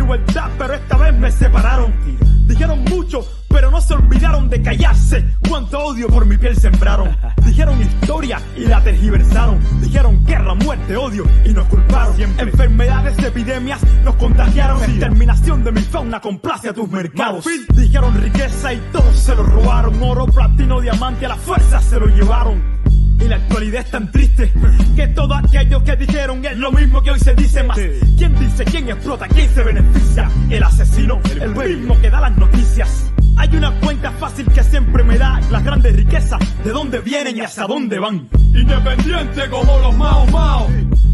igualdad, pero esta vez me separaron. Dijeron mucho, pero no se olvidaron de callarse. Cuánto odio por mi piel sembraron. Dijeron historia y la tergiversaron. Dijeron guerra, muerte, odio y nos culparon. Enfermedades, epidemias nos contagiaron. Exterminación de mi fauna complace a tus mercados. Dijeron riqueza y todo se lo robaron. Oro, platino, diamante, a la fuerza se lo llevaron. Y la actualidad es tan triste que todo aquello que dijeron es lo mismo que hoy se dice más. ¿Quién dice? ¿Quién explota? ¿Quién se beneficia? El asesino, el mismo que da las noticias. Hay una cuenta fácil que siempre me da las grandes riquezas, de dónde vienen y hacia dónde van. Independiente como los Mao Mao,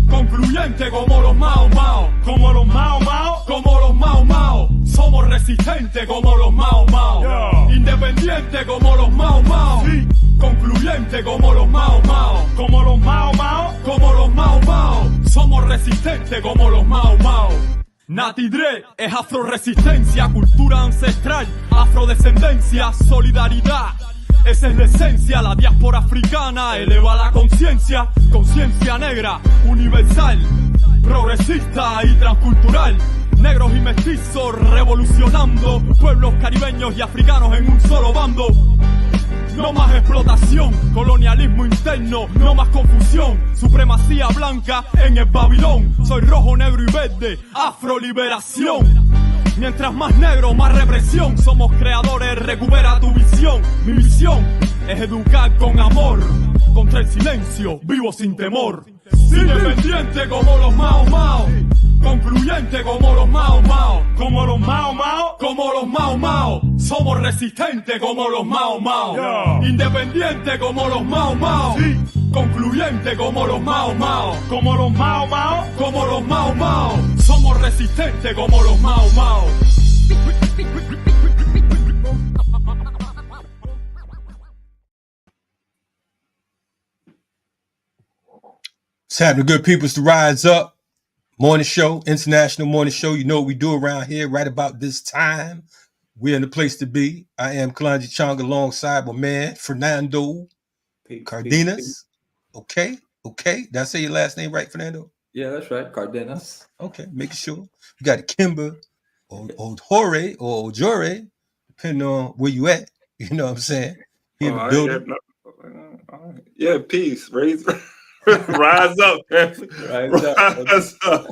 concluyente como los Mao Mao, como los Mao Mao, como los Mao Mao. Somos resistentes como los Mao Mao, independiente como los Mao Mao, concluyente como los Mao Mao, como los Mao Mao, como los Mao Mao. Somos resistentes como los Mao Mao. Nati Dre es afroresistencia, cultura ancestral, afrodescendencia, solidaridad. Esa es la esencia, la diáspora africana eleva la conciencia, conciencia negra, universal, progresista y transcultural. Negros y mestizos revolucionando, pueblos caribeños y africanos en un solo bando. No más explotación, colonialismo interno, no más confusión, supremacía blanca en el Babilón. Soy rojo, negro y verde, afroliberación. Mientras más negro, más represión. Somos creadores, recupera tu visión. Mi misión es educar con amor, contra el silencio, vivo sin temor. Independiente como los Mao Mao, concluyente como los Mao Mao, como los Mao Mao, como los Mao Mao. Somos resistentes como los Mao Mao, independiente como los Mao Mao, concluyente como los Mao Mao, como los Mao Mao, como los Mao Mao. Somos resistentes como los Mao Mao. It's happening, good people. It's the Rise Up morning show, international morning show. You know what we do around here right about this time. We're in the place to be. I am Kalanji Chong alongside my man, Fernando Cardenas. Peace. Okay. Did I say your last name right, Fernando? Yeah, that's right. Cardenas. Okay, making sure. We got Kimber, Old Hore or Ojore, depending on where you at. You know what I'm saying? Here in the building. Yeah, peace. Rise up, man. Rise up.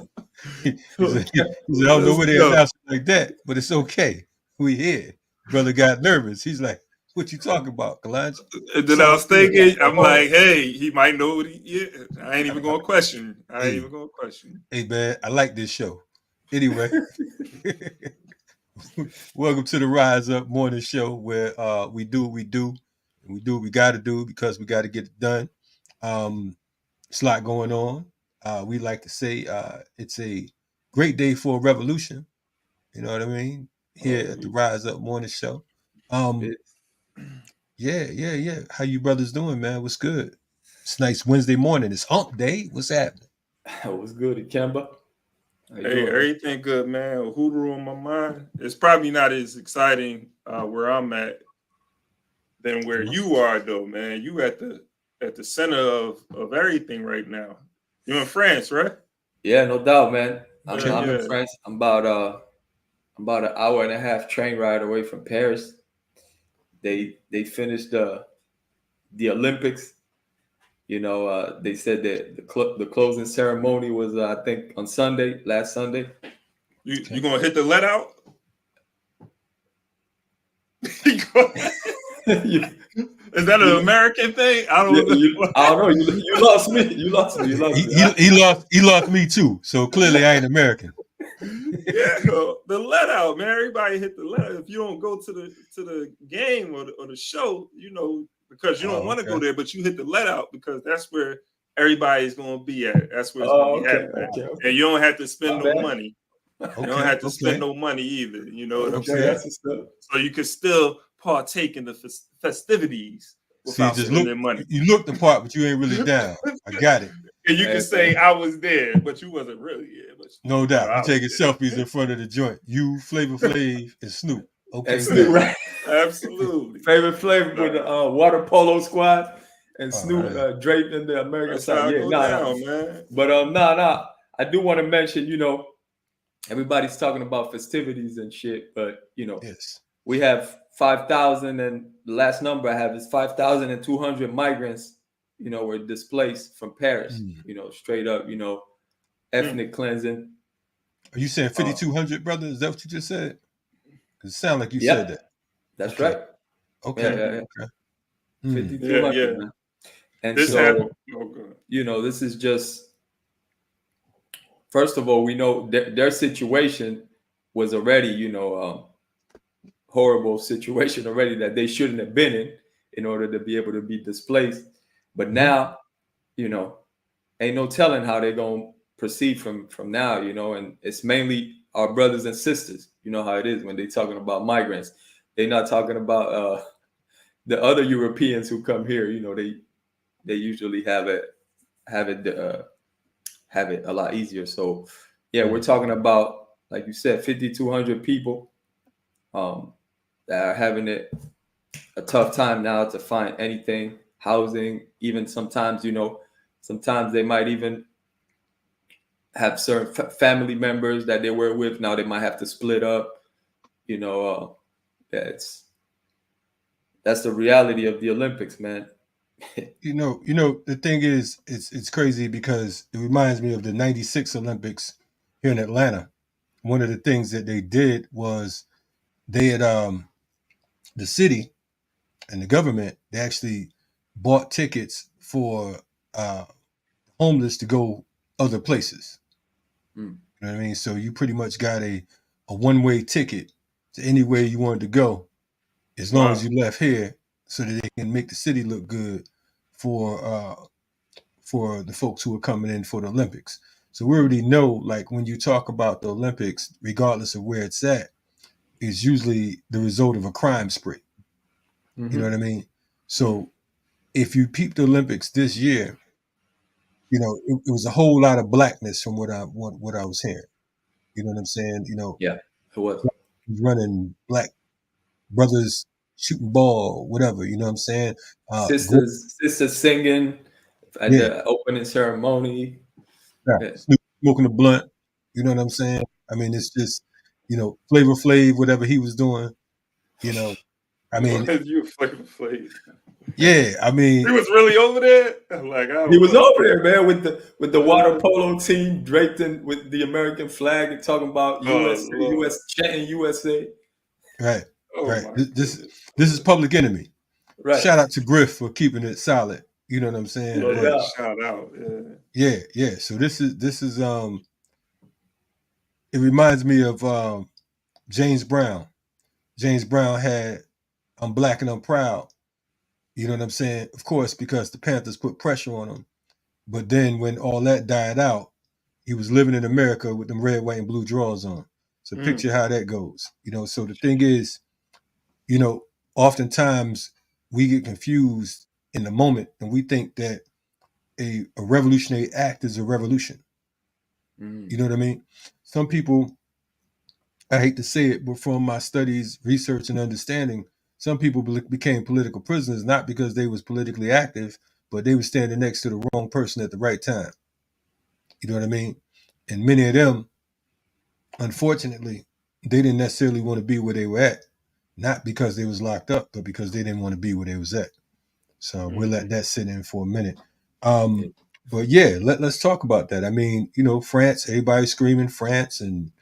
He said, I don't know where they announce it like that, but it's okay. We here. Brother got nervous. He's like, what you talking about, Kalanji? And then I was thinking, I'm like, hey, he might know what I ain't even going to question. Hey, man, I like this show. Anyway, welcome to the Rise Up morning show where we do what we do. And we do what we got to do because we got to get it done. It's a lot going on. We like to say it's a great day for a revolution. You know what I mean? Here at the Rise Up morning show. Yeah. How you brothers doing, man? What's good? It's nice Wednesday morning. It's hump day. What's happening? What's good, Kemba? Hey, everything good, man. A hoodoo on my mind. It's probably not as exciting where I'm at than where you are, though, man. You at the center of everything right now. You're in France, right? Yeah, no doubt, man. I'm in France. I'm about an hour and a half train ride away from Paris. They finished the Olympics. You know, they said that the closing ceremony was I think on last Sunday. You gonna hit the let out? Is that an American thing? I don't know. I don't know. You lost me. You lost me. He lost me too. So clearly I ain't American. Yeah, the let out, man. Everybody hit the let out. If you don't go to the game or the show, you know, because you don't want to go there, but you hit the let out because that's where everybody's going to be at. That's where it's going to be happening. Okay. And you don't have to spend no money. You don't have to spend no money either. You know what I'm saying? So you can still partake in the festivities without spending money. You look the part, but you ain't really down. I got it. And you can say I was there, but you wasn't really there. No doubt. You taking selfies in front of the joint. You, Flavor Flav, and Snoop. Okay, Snoop, right? Absolutely. Favorite Flavor with the water polo squad and Snoop draped in the American side. Yeah, man. But I do want to mention, you know, everybody's talking about festivities and shit, but Yes. we have 5,000, and the last number I have is 5,200 migrants, were displaced from Paris, straight up, ethnic cleansing. Are you saying 5,200, brother? Is that what you just said? Because it sounds like you Yep. said that. That's right. Okay. Yeah. Okay. 5,200, man. And This so, happened. this is just, first of all, we know their situation was already, horrible situation already that they shouldn't have been in order to be able to be displaced. But now, ain't no telling how they're going to proceed from now, and it's mainly our brothers and sisters. You know how it is when they're talking about migrants. They're not talking about the other Europeans who come here. They usually have it a lot easier. So yeah, we're talking about, like you said, 5,200 people that are having a tough time now to find anything, housing, even sometimes, sometimes they might even have certain family members that they were with. Now they might have to split up, that's the reality of the Olympics, man. The thing is, it's crazy because it reminds me of the 96 Olympics here in Atlanta. One of the things that they did was they had the city and the government, they actually bought tickets for homeless to go other places. You know what I mean? So you pretty much got a one-way ticket to anywhere you wanted to go, as long as you left here, so that they can make the city look good for the folks who are coming in for the Olympics. So we already know, like, when you talk about the Olympics, regardless of where it's at, is usually the result of a crime spree. You know what I mean? So if you peep the Olympics this year, it was a whole lot of blackness from what I was hearing. You know what I'm saying? Yeah, it was running, black brothers shooting ball, whatever. You know what I'm saying? Sisters singing at the opening ceremony. Yeah. Smoking a blunt. You know what I'm saying? I mean, it's just, Flavor Flav, whatever he was doing. I mean, you Flavor Flav. Yeah, I mean, he was really over there. He was over there, man, with the water polo team draped in with the American flag and talking about USA, chanting USA. Right, right. This is Public Enemy. Right. Shout out to Griff for keeping it solid. You know what I'm saying? Shout out. Yeah. So this is it reminds me of James Brown. James Brown had "I'm Black and I'm Proud." You know what I'm saying? Of course, because the Panthers put pressure on him. But then when all that died out, he was living in America with them red, white, and blue drawers on. So picture how that goes. So the thing is, oftentimes we get confused in the moment and we think that a revolutionary act is a revolution. You know what I mean? Some people, I hate to say it, but from my studies, research, and understanding, some people became political prisoners not because they was politically active, but they were standing next to the wrong person at the right time. You know what I mean? And many of them, unfortunately, they didn't necessarily want to be where they were at, not because they was locked up, but because they didn't want to be where they was at. So we'll let that sit in for a minute. But yeah, let's talk about that. I mean, France, everybody's screaming France, and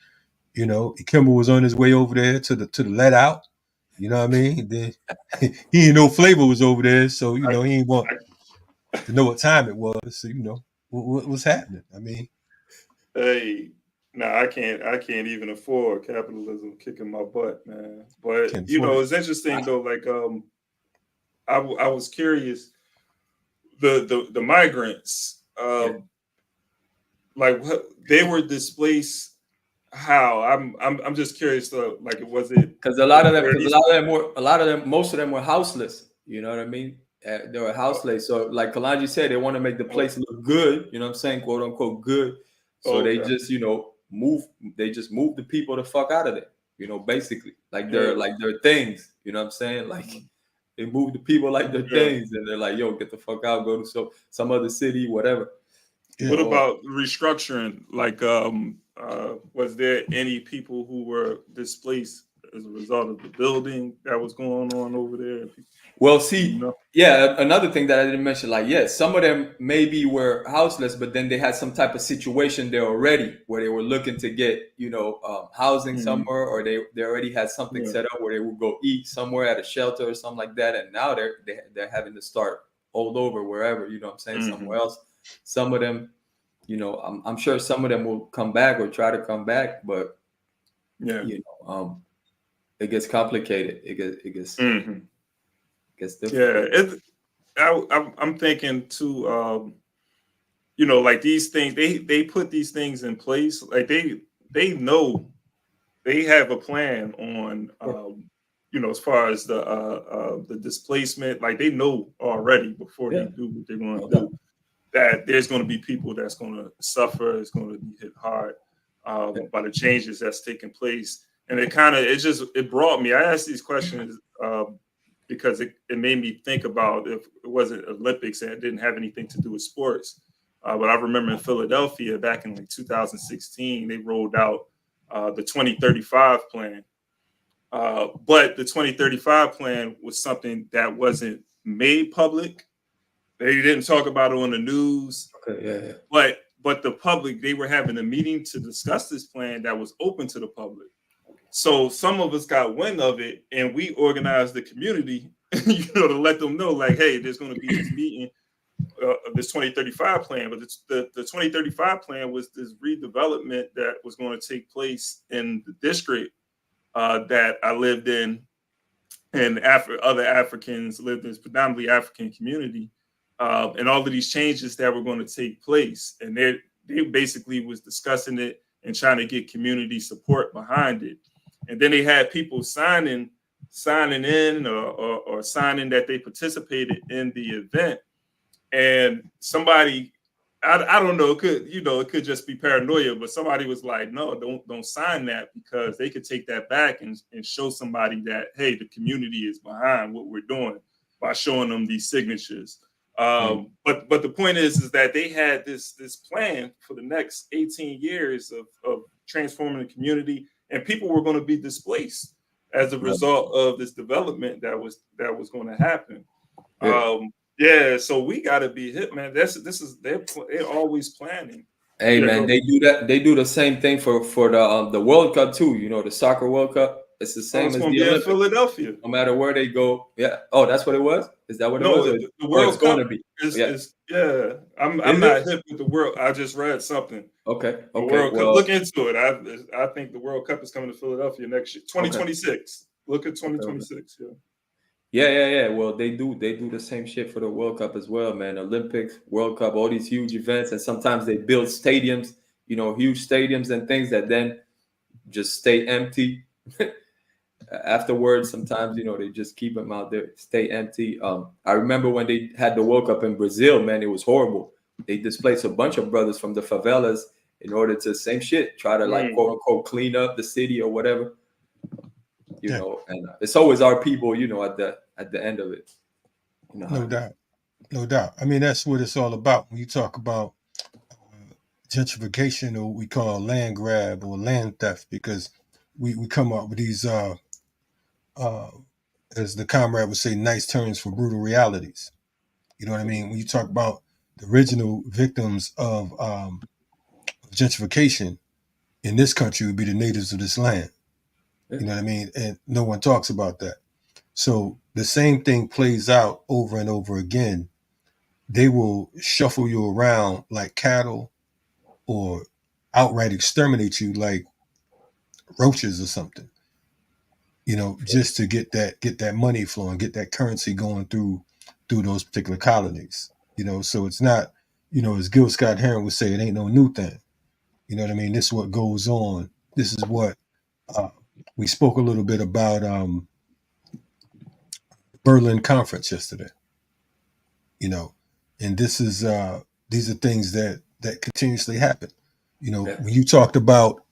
Kimball was on his way over there to the let out. You know what I mean? Then he didn't know Flavor was over there, so he didn't want to know what time it was. So what was happening. I mean, hey, I can't even afford capitalism kicking my butt, man. But it's interesting though. Like, I was curious. The migrants, like what they were displaced. How I'm just curious though. Like, was it because most of them were houseless. You know what I mean? They were houseless. So, like Kalanji said, they want to make the place look good. You know what I'm saying? "Quote unquote" good. So they just move. They just move the people the fuck out of there. Basically, like they're things. You know what I'm saying? Like they move the people like they're things, and they're like, "Yo, get the fuck out. Go to some other city, whatever." What about restructuring? Like was there any people who were displaced as a result of the building that was going on over there? Well, see, yeah, another thing that I didn't mention, like, yes, some of them maybe were houseless, but then they had some type of situation there already where they were looking to get, housing somewhere, or they already had something set up where they would go eat somewhere at a shelter or something like that. And now they're having to start all over wherever, you know what I'm saying, somewhere else. Some of them, I'm sure some of them will come back or try to come back, but it gets complicated. It gets difficult. I'm thinking too. Like these things, they put these things in place. Like they know they have a plan on. As far as the displacement, like they know already before they do what they're going to do, that there's going to be people that's going to suffer. It's going to be hit hard by the changes that's taking place. And it brought me. I asked these questions because it made me think about if it wasn't Olympics and it didn't have anything to do with sports. But I remember in Philadelphia back in 2016, they rolled out the 2035 plan. But the 2035 plan was something that wasn't made public. They didn't talk about it on the news. Okay, But the public, they were having a meeting to discuss this plan that was open to the public. So some of us got wind of it, and we organized the community, to let them know, like, hey, there's going to be this meeting of this 2035 plan. But the 2035 plan was this redevelopment that was going to take place in the district that I lived in, and other Africans lived in, predominantly African community, and all of these changes that were going to take place. And they basically was discussing it and trying to get community support behind it. And then they had people signing in or signing that they participated in the event. And somebody, I don't know, it could just be paranoia, but somebody was like, no, don't sign that, because they could take that back and show somebody that, hey, the community is behind what we're doing by showing them these signatures. But the point is that they had this plan for the next 18 years of transforming the community, and people were going to be displaced as a result of this development that was going to happen. So we got to be hit, man. They're always planning. Hey, man, they do that. They do the same thing for the World Cup too. The Soccer World Cup. It's the same as the Olympics. In Philadelphia. No matter where they go. Yeah. Oh, that's what it was? Is that what it was? The World Cup going to be. I'm not hip with the World. I just read something. Okay. The World Cup. Look into it. I think the World Cup is coming to Philadelphia next year, 2026. Okay. Look at 2026. Okay. Yeah. Well, they do the same shit for the World Cup as well, man. Olympics, World Cup, all these huge events, and sometimes they build stadiums, huge stadiums and things that then just stay empty. Afterwards, sometimes they just keep them out there, stay empty. I remember when they had the World Cup in Brazil, man, it was horrible. They displaced a bunch of brothers from the favelas in order to same shit, try to quote unquote clean up the city or whatever. And it's always our people, at the end of it. No doubt. I mean, that's what it's all about when you talk about gentrification, or what we call land grab or land theft, because we come up with these as the comrade would say, nice terms for brutal realities. You know what I mean? When you talk about the original victims of gentrification in this country would be the natives of this land. You know what I mean? And no one talks about that. So the same thing plays out over and over again. They will shuffle you around like cattle, or outright exterminate you like roaches or something. Just to get that money flowing, get that currency going through those particular colonies. So it's not, as Gil Scott Heron would say, it ain't no new thing. You know what I mean? This is what goes on. This is what we spoke a little bit about Berlin Conference yesterday. And these are things that continuously happen. When you talked about,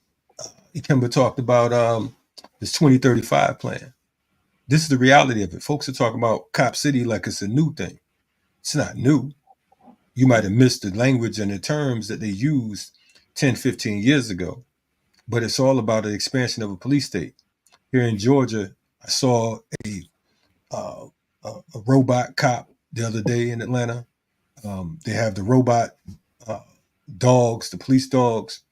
Ikemba talked about this 2035 plan. This is the reality of it. Folks are talking about Cop City like it's a new thing. It's not new. You might have missed the language and the terms that they used 10, 15 years ago. but it's all about the expansion of a police state. Here in Georgia, I saw a robot cop the other day in Atlanta. They have the robot dogs, the police dogs.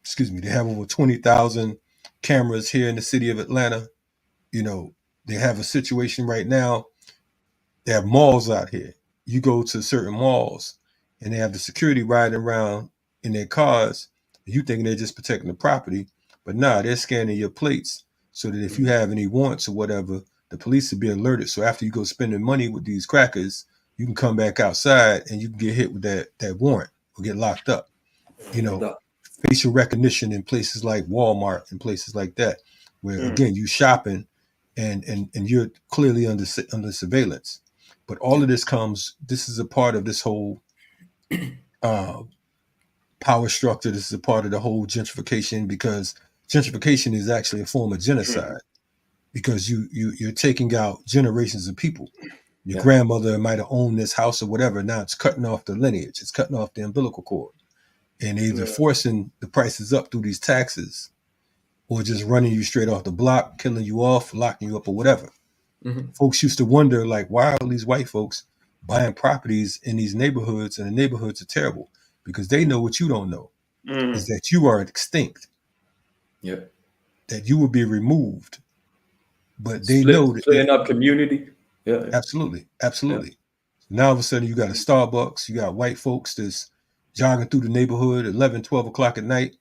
Excuse me. They have over 20,000 cameras here in the city of Atlanta. You know, they have a situation right now. They have malls out here. You go to certain malls and they have the security riding around in their cars. You thinking they're just protecting the property, but nah, they're scanning your plates so that if you have any warrants or whatever, the police will be alerted. So after you go spending money with these crackers, you can come back outside and you can get hit with that warrant or get locked up. You know, facial recognition in places like Walmart and places like that, where again you shopping and you're clearly under surveillance. But all of this is a part of this whole power structure. This is a part of the whole gentrification, because gentrification is actually a form of genocide, because you're taking out generations of people. Your grandmother might have owned this house or whatever. Now it's cutting off the lineage. It's cutting off the umbilical cord. And they're either forcing the prices up through these taxes or just running you straight off the block, killing you off, locking you up or whatever. Folks used to wonder, like, why are all these white folks buying properties in these neighborhoods, and the neighborhoods are terrible? Because they know what you don't know, is that you are extinct. That you will be removed. But they know that splitting up community. Absolutely. Now all of a sudden you got a Starbucks, you got white folks that's jogging through the neighborhood at 11, 12 o'clock at night,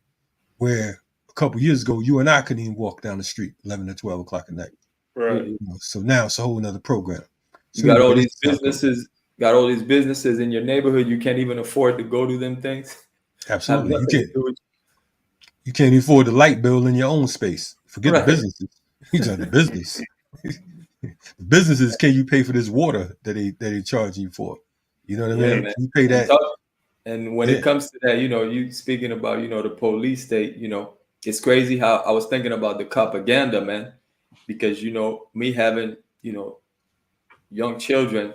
where a couple years ago you and I couldn't even walk down the street 11 to 12 o'clock at night. Right. You know, so now it's a whole nother program. So you got all these businesses, in your neighborhood. You can't even afford to go to them things. Absolutely. You can't even afford the light bill in your own space. Forget the businesses. You got the business. The businesses, can you pay for this water that they charge you for? You know what I mean? Man. You pay that. And when it comes to that, you know, you speaking about, you know, the police state, you know, it's crazy how I was thinking about the propaganda, man, because, you know, me having, you know, young children,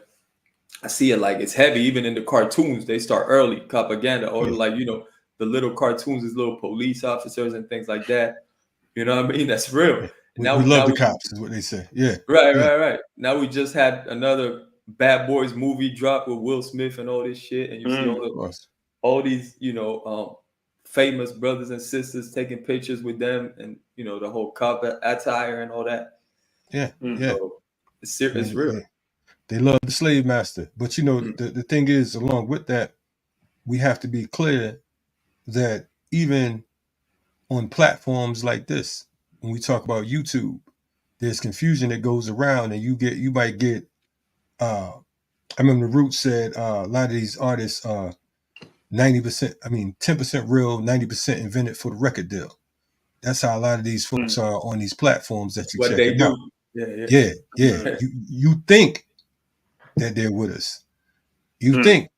I see it like it's heavy. Even in the cartoons, they start early propaganda, or like, you know, the little cartoons is little police officers and things like that. You know what I mean? That's real. We love the cops, is what they say. Yeah. Right. Now we just had another Bad Boys movie drop with Will Smith and all this shit, and you see all these, you know, famous brothers and sisters taking pictures with them, and you know, the whole cop attire and all that. So it's real. They love the slave master, but you know, the thing is, along with that, we have to be clear that even on platforms like this, when we talk about YouTube, there's confusion that goes around, and you might get. I remember the Roots said a lot of these artists are 90%. I mean, 10% real, 90% invented for the record deal. That's how a lot of these folks are on these platforms that you check out. Yeah. You think that they're with us. You think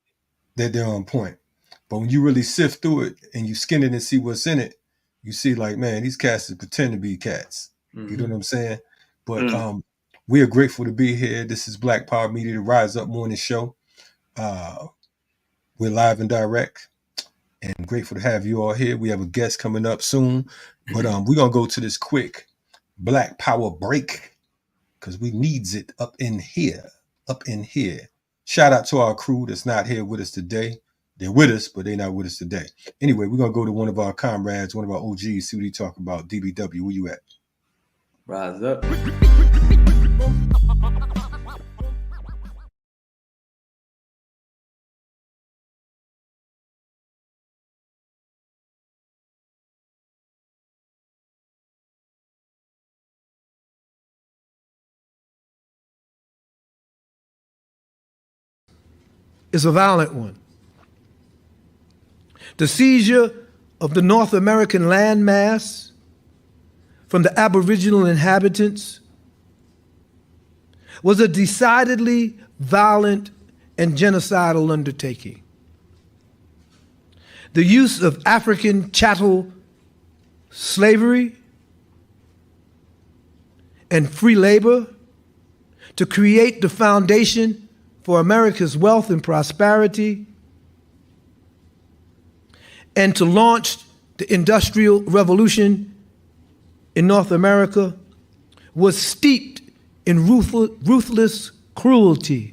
that they're on point, but when you really sift through it and you skin it and see what's in it, you see, like, man, these cats pretend to be cats. You know what I'm saying? But we are grateful to be here. This is Black Power Media, the Rise Up Morning Show. We're live and direct, and grateful to have you all here. We have a guest coming up soon, but we're gonna go to this quick Black Power break because we needs it up in here. Shout out to our crew that's not here with us today. They're with us, but they're not with us today. Anyway, we're going to go to one of our comrades, one of our OGs, see what he talk about. DBW, where you at? Rise up. Is a violent one. The seizure of the North American landmass from the Aboriginal inhabitants was a decidedly violent and genocidal undertaking. The use of African chattel slavery and free labor to create the foundation for America's wealth and prosperity, and to launch the Industrial Revolution in North America was steeped in ruthless cruelty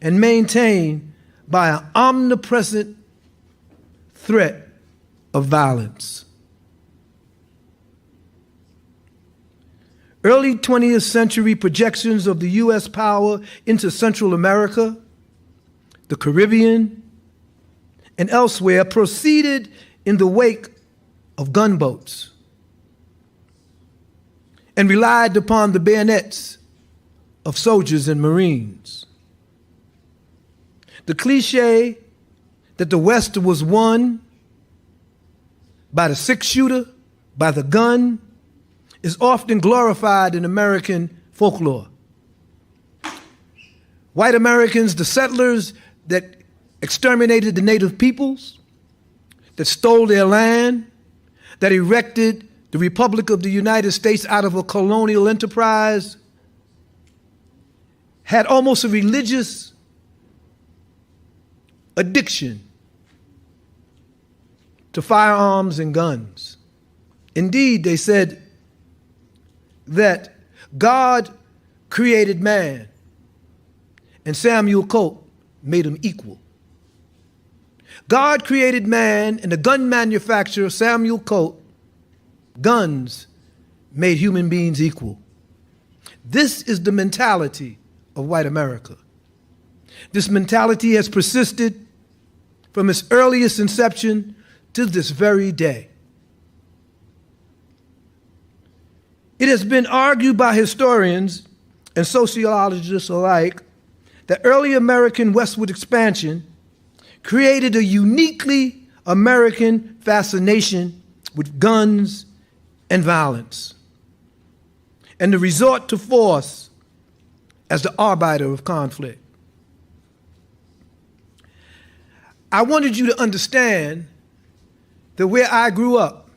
and maintained by an omnipresent threat of violence. Early 20th century projections of the U.S. power into Central America, the Caribbean, and elsewhere proceeded in the wake of gunboats and relied upon the bayonets of soldiers and Marines. The cliche that the West was won by the six-shooter, by the gun, is often glorified in American folklore. White Americans, the settlers that exterminated the native peoples, that stole their land, that erected the Republic of the United States out of a colonial enterprise, had almost a religious addiction to firearms and guns. Indeed, they said that God created man and Samuel Colt made him equal. God created man and the gun manufacturer Samuel Colt, guns made human beings equal. This is the mentality of white America. This mentality has persisted from its earliest inception to this very day. It has been argued by historians and sociologists alike that early American westward expansion created a uniquely American fascination with guns and violence, and the resort to force as the arbiter of conflict. I wanted you to understand that where I grew up,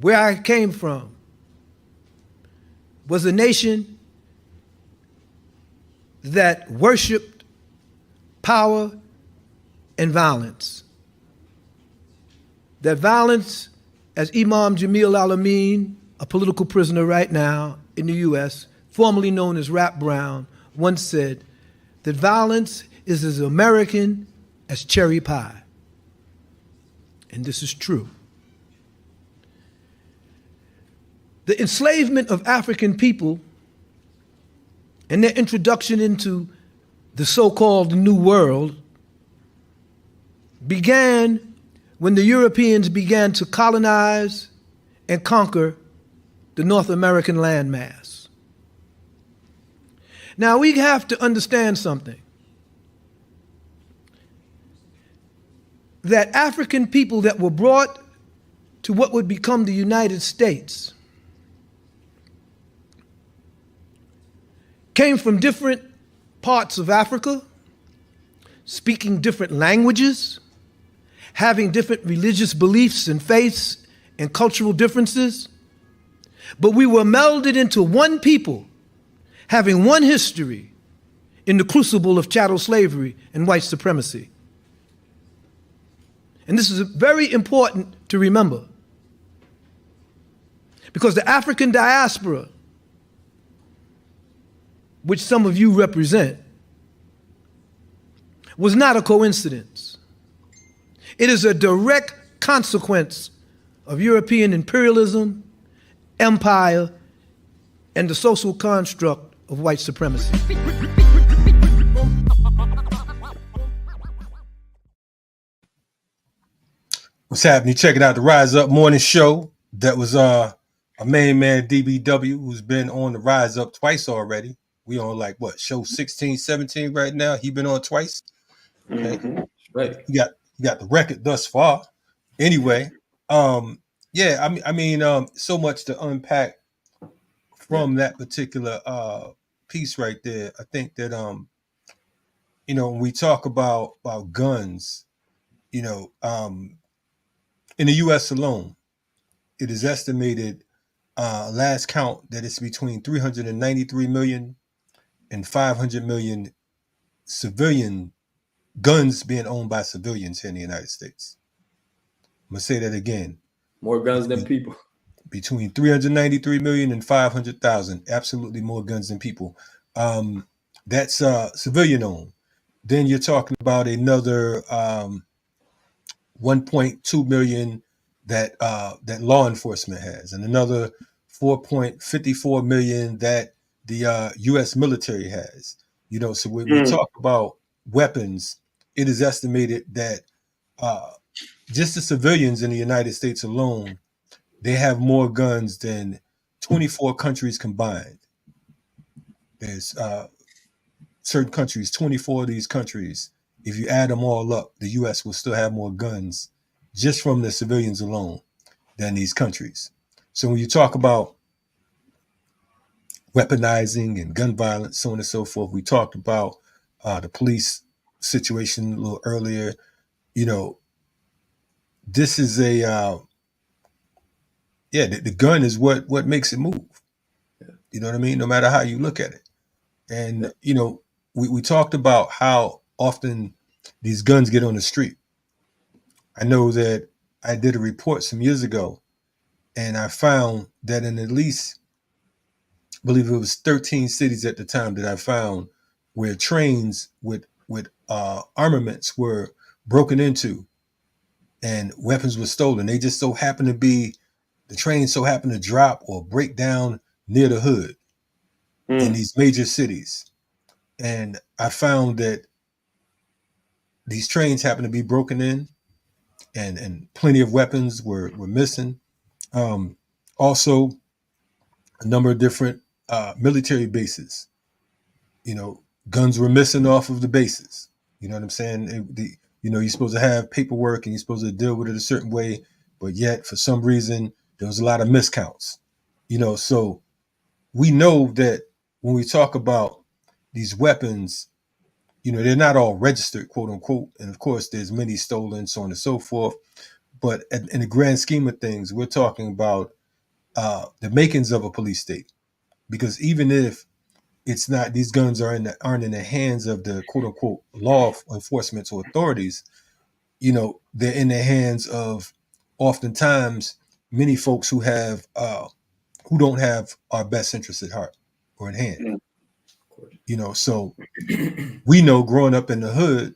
where I came from, was a nation that worshiped power and violence. That violence, as Imam Jamil Al-Amin, a political prisoner right now in the U.S., formerly known as Rap Brown, once said, that violence is as American as cherry pie. And this is true. The enslavement of African people and their introduction into the so-called New World began when the Europeans began to colonize and conquer the North American landmass. Now, we have to understand something. That African people that were brought to what would become the United States came from different parts of Africa, speaking different languages, having different religious beliefs and faiths and cultural differences, but we were melded into one people, having one history in the crucible of chattel slavery and white supremacy. And this is very important to remember, because the African diaspora, which some of you represent, was not a coincidence. It is a direct consequence of European imperialism, empire, and the social construct of white supremacy. What's happening? Checking out the Rise Up Morning Show. That was our main man, DBW, who's been on the Rise Up twice already. We on like what, show 16, 17 right now. He been on twice. Okay. Mm-hmm. Right. You got the record thus far. Anyway, yeah, I mean, so much to unpack from that particular piece right there. I think that when we talk about guns, in the US alone, it is estimated last count that it's between 393 million and 500 million civilian guns being owned by civilians here in the United States. I'm gonna say that again. More guns than people. Between 393 million and 500,000. Absolutely more guns than people. That's civilian owned. Then you're talking about another 1.2 million that that law enforcement has, and another 4.54 million that the U.S. military has. You know, so when we talk about weapons, it is estimated that just the civilians in the United States alone, they have more guns than 24 countries combined. There's certain countries, 24 of these countries, if you add them all up, the U.S. will still have more guns just from the civilians alone than these countries. So when you talk about weaponizing and gun violence, so on and so forth, we talked about the police situation a little earlier. You know, this is a the gun is what makes it move. You know what I mean? No matter how you look at it. And you know, we talked about how often these guns get on the street. I know that I did a report some years ago, and I found that in at least, I believe it was 13 cities at the time that I found where trains with armaments were broken into and weapons were stolen. They just so happened to be, the train so happened to drop or break down near the hood in these major cities. And I found that these trains happened to be broken in, and plenty of weapons were missing. Also, a number of different military bases. You know, guns were missing off of the bases. You know what I'm saying? You know, you're supposed to have paperwork and you're supposed to deal with it a certain way, but yet for some reason there was a lot of miscounts. You know, so we know that when we talk about these weapons, you know, they're not all registered, quote unquote. And of course, there's many stolen, so on and so forth. But in the grand scheme of things, we're talking about the makings of a police state. Because even if it's not, these guns aren't in the hands of the quote unquote law enforcement or authorities, you know, they're in the hands of oftentimes many folks who don't have our best interests at heart or at hand. You know, so we know growing up in the hood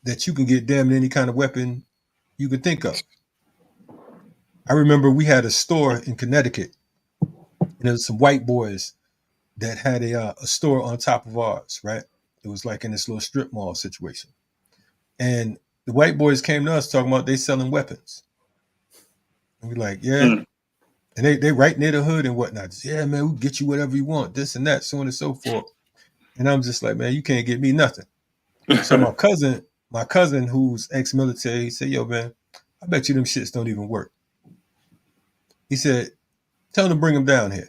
that you can get damn any kind of weapon you could think of. I remember we had a store in Connecticut, and there was some white boys that had a store on top of ours, right? It was like in this little strip mall situation. And the white boys came to us talking about they selling weapons. And we're like, yeah. And they right near the hood and whatnot. Just, yeah, man, we'll get you whatever you want, this and that, so on and so forth. And I'm just like, man, you can't get me nothing. So my cousin who's ex-military, he said, yo, man, I bet you them shits don't even work. He said, tell them to bring them down here.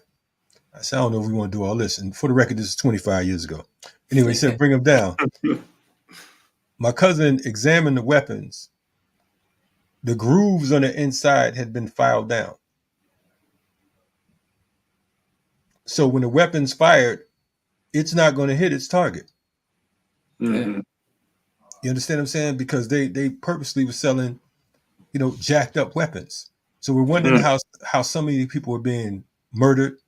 I said, I don't know if we want to do all this. And for the record, this is 25 years ago. Anyway, he said, bring them down. My cousin examined the weapons. The grooves on the inside had been filed down. So when the weapon's fired, it's not going to hit its target. You understand what I'm saying? Because they purposely were selling, you know, jacked up weapons. So we're wondering how so many people were being murdered,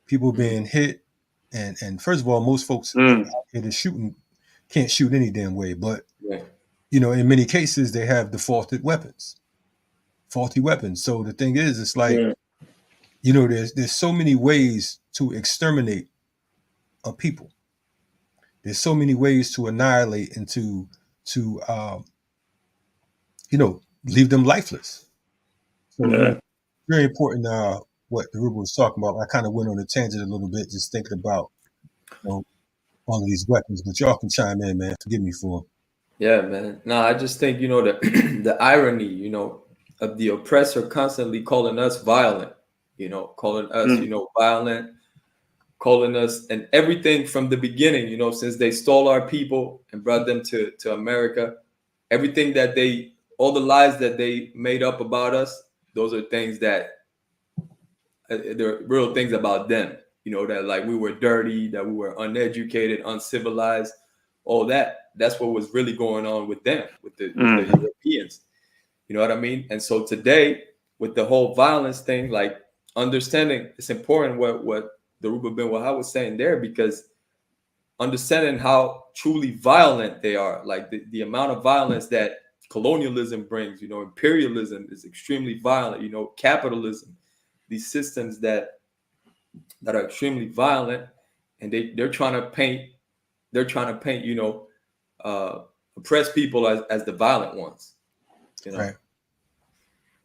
people being hit, and first of all, most folks that are shooting can't shoot any damn way. But you know, in many cases, they have defaulted weapons, faulty weapons. So the thing is, it's like, you know, there's so many ways to exterminate a people. There's so many ways to annihilate and to you know, leave them lifeless. So very important. What the Ruben was talking about. I kind of went on a tangent a little bit, just thinking about, you know, all of these weapons. But y'all can chime in, man. Forgive me for. Yeah, man. No, I just think, you know, the irony, you know, of the oppressor constantly calling us violent, you know, calling us, you know, violent, calling us, and everything from the beginning, you know, since they stole our people and brought them to America, everything that all the lies that they made up about us, those are things that they're real things about them, you know, that like we were dirty, that we were uneducated, uncivilized, all that. That's what was really going on with them, with the Europeans. You know what I mean? And so today, with the whole violence thing, like understanding, it's important what the Ruba bin Wahab was saying there, because understanding how truly violent they are, like the amount of violence that colonialism brings, you know, imperialism is extremely violent, you know, capitalism, these systems that are extremely violent, and they're trying to paint, you know, oppressed people as the violent ones, you know. Right.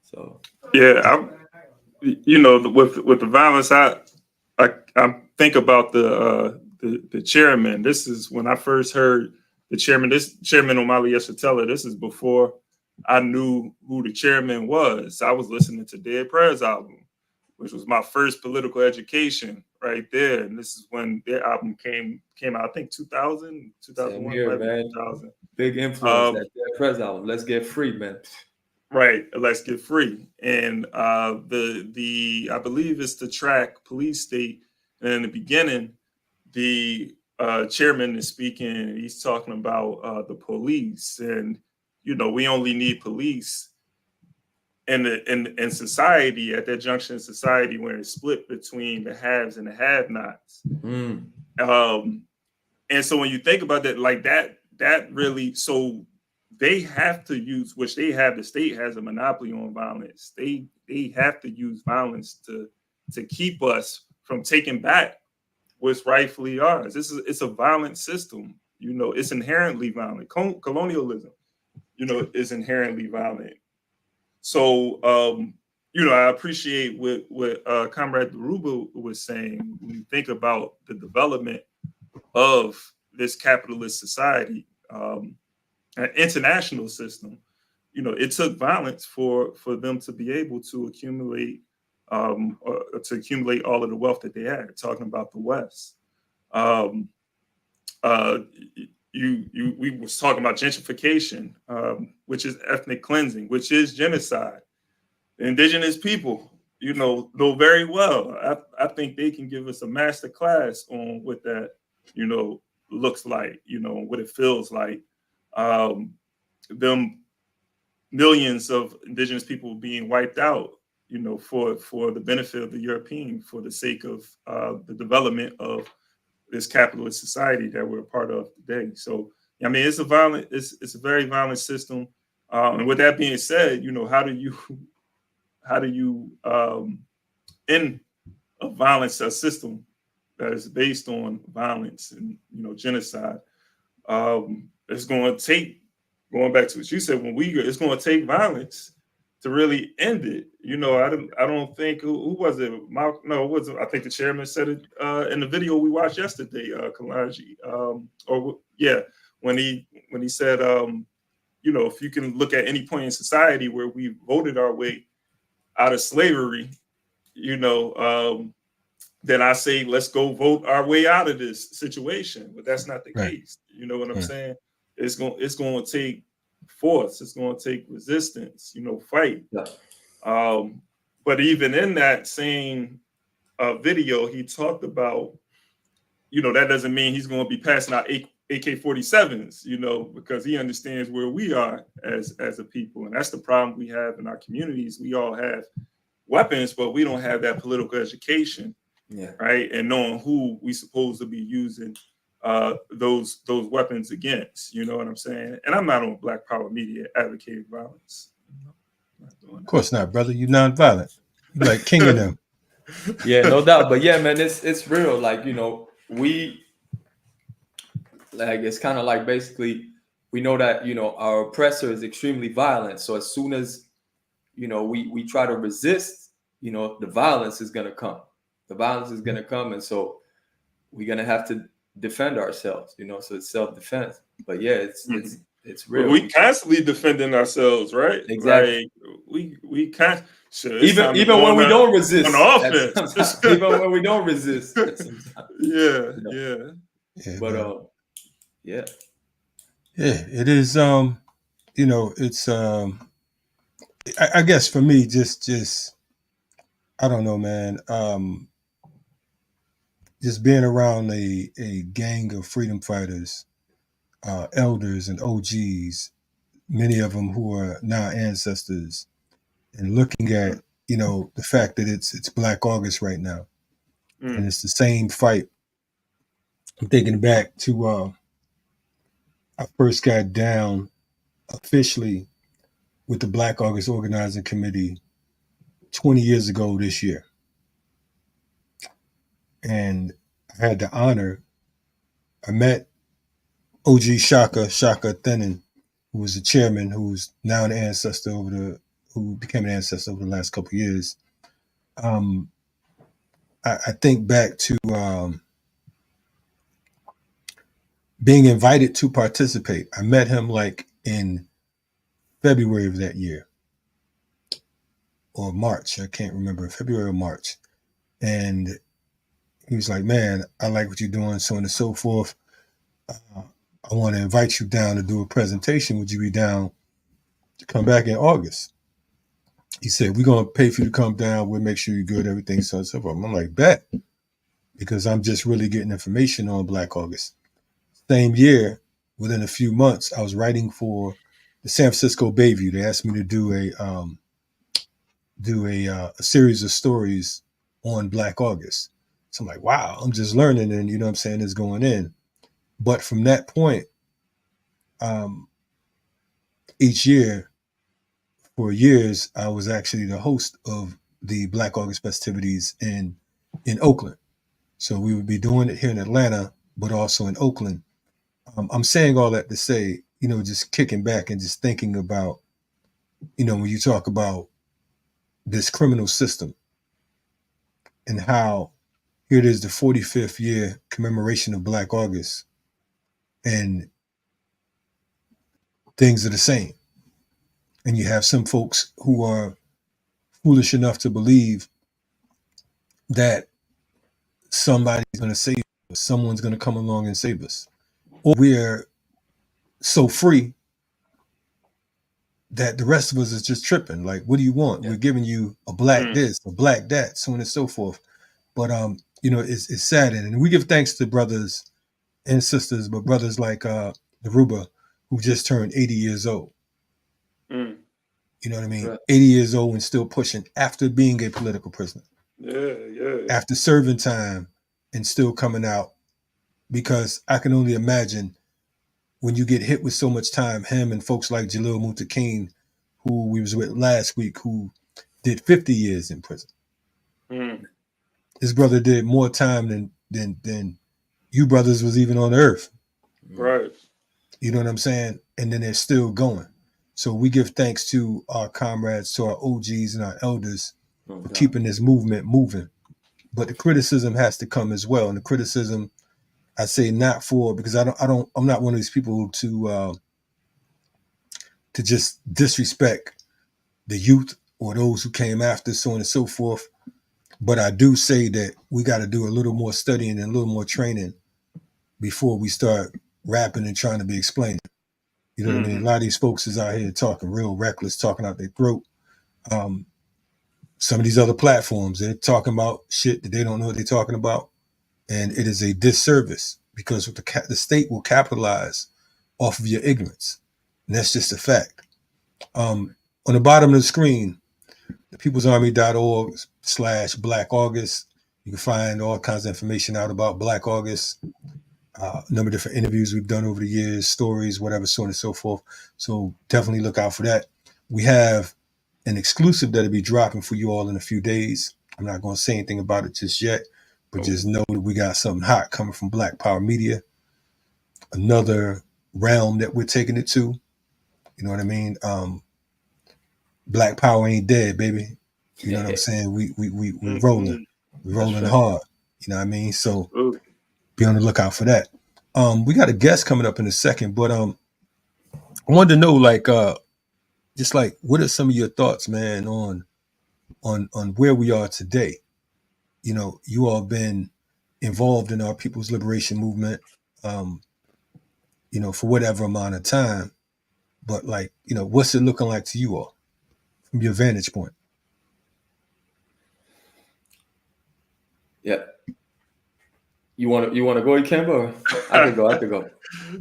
So yeah, you know, with the violence, I think about the chairman. This is when I first heard the chairman. This chairman Omali Yeshitela. This is before I knew who the chairman was. I was listening to Dead Prayers album, which was my first political education right there. And this is when their album came out, I think 2000, 2001, here, man. 2000. Big influence, that Dead Prez album. Let's Get Free, man. Right, Let's Get Free. And the I believe it's the track Police State. And in the beginning, the chairman is speaking, he's talking about the police. And, you know, we only need police in society, at that junction in society where it's split between the haves and the have-nots. And so when you think about that, like that really, so they have to use, which they have, the state has a monopoly on violence. They have to use violence to keep us from taking back what's rightfully ours. It's a violent system. You know, it's inherently violent. Colonialism, you know, is inherently violent. So, you know, I appreciate what Comrade Ruba was saying when you think about the development of this capitalist society, an international system. You know, it took violence for them to be able to accumulate all of the wealth that they had. Talking about the West, we was talking about gentrification, which is ethnic cleansing, which is genocide. The indigenous people, you know very well. I think they can give us a master class on what that, you know, looks like, you know, what it feels like. Them millions of indigenous people being wiped out, you know, for the benefit of the European, for the sake of the development of this capitalist society that we're a part of today. So, I mean, it's a very violent system. And with that being said, you know, how do you end a violence, a system that is based on violence and, you know, genocide? It's going to take, going back to what you said, it's going to take violence to really end it. You know, I don't think, who was it? No, it wasn't. I think the chairman said it in the video we watched yesterday, Kalanji. When he said, you know, if you can look at any point in society where we voted our way out of slavery, you know, then I say, let's go vote our way out of this situation. But that's not the case. You know what I'm saying? It's going to take force. It's going to take resistance, you know, fight. Yeah. But even in that same video, he talked about, you know, that doesn't mean he's going to be passing out AK-47s, you know, because he understands where we are as a people. And that's the problem we have in our communities. We all have weapons, but we don't have that political education, right? And knowing who we supposed to be using those weapons against, you know what I'm saying? And I'm not on Black Power Media advocating violence. Of course not, brother. You nonviolent. You like king of them. Yeah, no doubt. But yeah, man, it's real. Like, you know, it's kind of like, basically, we know that, you know, our oppressor is extremely violent. So as soon as, you know, we try to resist, you know, the violence is going to come. The violence is going to come. And so we're going to have to defend ourselves, you know, so it's self-defense. But yeah, it's real. We constantly defending ourselves, right? Exactly. Like, we can't. Even when we don't resist. On offense. Even when we don't resist. Yeah. But yeah, it is. You know, it's. I guess for me, just I don't know, man. Just being around a gang of freedom fighters, elders and OGs many of them who are now ancestors, and looking at, you know, the fact that it's Black August right now, and it's the same fight. I'm thinking back to I first got down officially with the Black August Organizing Committee 20 years ago this year. And I had the honor, I met OG Shaka Thennon, who was the chairman, who's now an ancestor who became an ancestor over the last couple of years. I think back to being invited to participate. I met him like in February of that year, or March, I can't remember, February or March. And he was like, man, I like what you're doing, so on and so forth. I want to invite you down to do a presentation. Would you be down to come back in August? He said, we're going to pay for you to come down. We'll make sure you're good, everything, so on and so forth. I'm like, bet, because I'm just really getting information on Black August. Same year, within a few months, I was writing for the San Francisco Bayview. They asked me to do a series of stories on Black August. So I'm like, wow, I'm just learning, and you know what I'm saying, it's going in. But from that point, each year, for years, I was actually the host of the Black August festivities in Oakland. So we would be doing it here in Atlanta, but also in Oakland. I'm saying all that to say, you know, just kicking back and just thinking about, you know, when you talk about this criminal system and how here it is, the 45th year commemoration of Black August, and things are the same. And you have some folks who are foolish enough to believe that somebody's going to save us, someone's going to come along and save us. Or we're so free that the rest of us is just tripping. Like, what do you want? Yeah. We're giving you a black this, a black that, so on and so forth. But, you know, it's saddening. And we give thanks to brothers and sisters, but brothers like Naruba, who just turned 80 years old. You know what I mean? Right. 80 years old and still pushing after being a political prisoner. Yeah. After serving time and still coming out. Because I can only imagine when you get hit with so much time, him and folks like Jalil Muntaqeen, who we was with last week, who did 50 years in prison. His brother did more time than you brothers was even on earth. Right. You know what I'm saying? And then they're still going. So we give thanks to our comrades, to our OGs and our elders for keeping this movement moving. But the criticism has to come as well. And the criticism, I say not for, because I'm not one of these people to just disrespect the youth or those who came after, so on and so forth. But I do say that we got to do a little more studying and a little more training before we start rapping and trying to be explained. You know what I mean? A lot of these folks is out here talking real reckless, talking out their throat. Some of these other platforms, they're talking about shit that they don't know what they're talking about. And it is a disservice because the state will capitalize off of your ignorance. And that's just a fact. On the bottom of the screen, thepeoplesarmy.org/Black August. You can find all kinds of information out about Black August. A number of different interviews we've done over the years, stories, whatever, so on and so forth. So definitely look out for that. We have an exclusive that'll be dropping for you all in a few days. I'm not going to say anything about it just yet, but just know that we got something hot coming from Black Power Media. Another realm that we're taking it to. You know what I mean? Black Power ain't dead, baby. You know what I'm saying? We're rolling. We're rolling hard. You know what I mean? So be on the lookout for that. We got a guest coming up in a second, but I wanted to know, like, just like, what are some of your thoughts, man, on where we are today? You know, you all been involved in our People's Liberation Movement, you know, for whatever amount of time, but like, you know, what's it looking like to you all from your vantage point? Yeah. You want to go, Ikemba? I could go.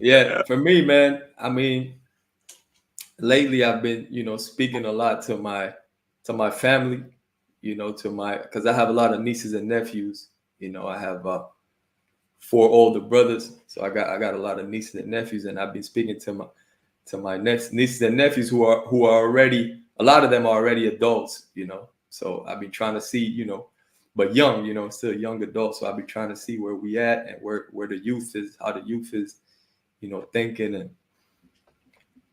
Yeah, for me, man, I mean, lately I've been, speaking a lot to my family, because I have a lot of nieces and nephews. I have 4 older brothers, so I got a lot of nieces and nephews, and I've been speaking to my nieces and nephews who are already, a lot of them are already adults, So I've been trying to see, but young, still young adults. So I've been trying to see where we at and where the youth is, how the youth is, thinking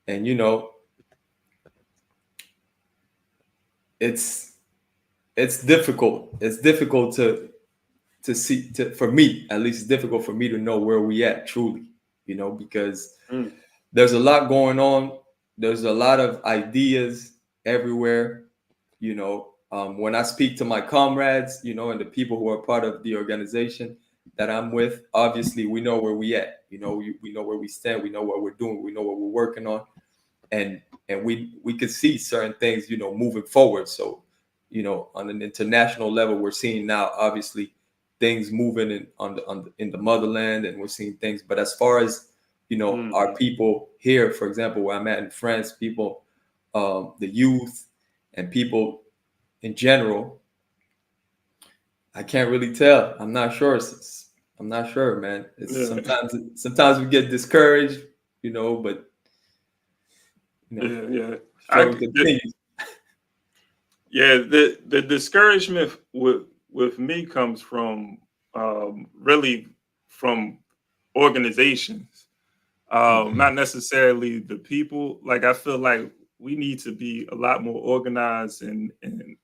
and it's difficult. It's difficult to see, for me at least. It's difficult for me to know where we at truly, because there's a lot going on. There's a lot of ideas everywhere. When I speak to my comrades, and the people who are part of the organization that I'm with, obviously we know where we at. We know where we stand. We know what we're doing. We know what we're working on, and we could see certain things, moving forward. So, on an international level, we're seeing now, obviously, things moving in the motherland, and we're seeing things. But as far as our people here, for example, where I'm at in France, people, the youth, and people in general, I can't really tell. I'm not sure. I'm not sure, man. Sometimes we get discouraged, but the discouragement with me comes from really from organizations, not necessarily the people. Like, I feel like we need to be a lot more organized and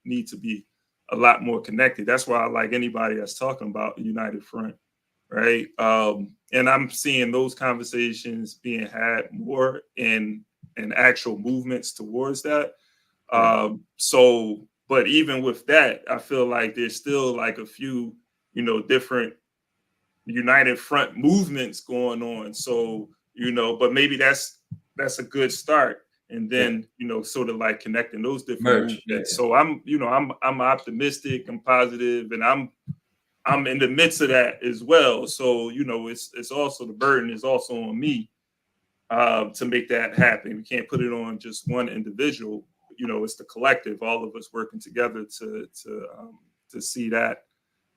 need to be a lot more connected. That's why I like anybody that's talking about a united front, right? And I'm seeing those conversations being had more in actual movements towards that. But even with that, I feel like there's still like a few, different united front movements going on. So, but maybe that's a good start. And then, sort of like connecting those different movements. Yeah. So I'm optimistic, I'm positive, and I'm in the midst of that as well. So, it's also, the burden is also on me to make that happen. We can't put it on just one individual. It's the collective, all of us working together to see that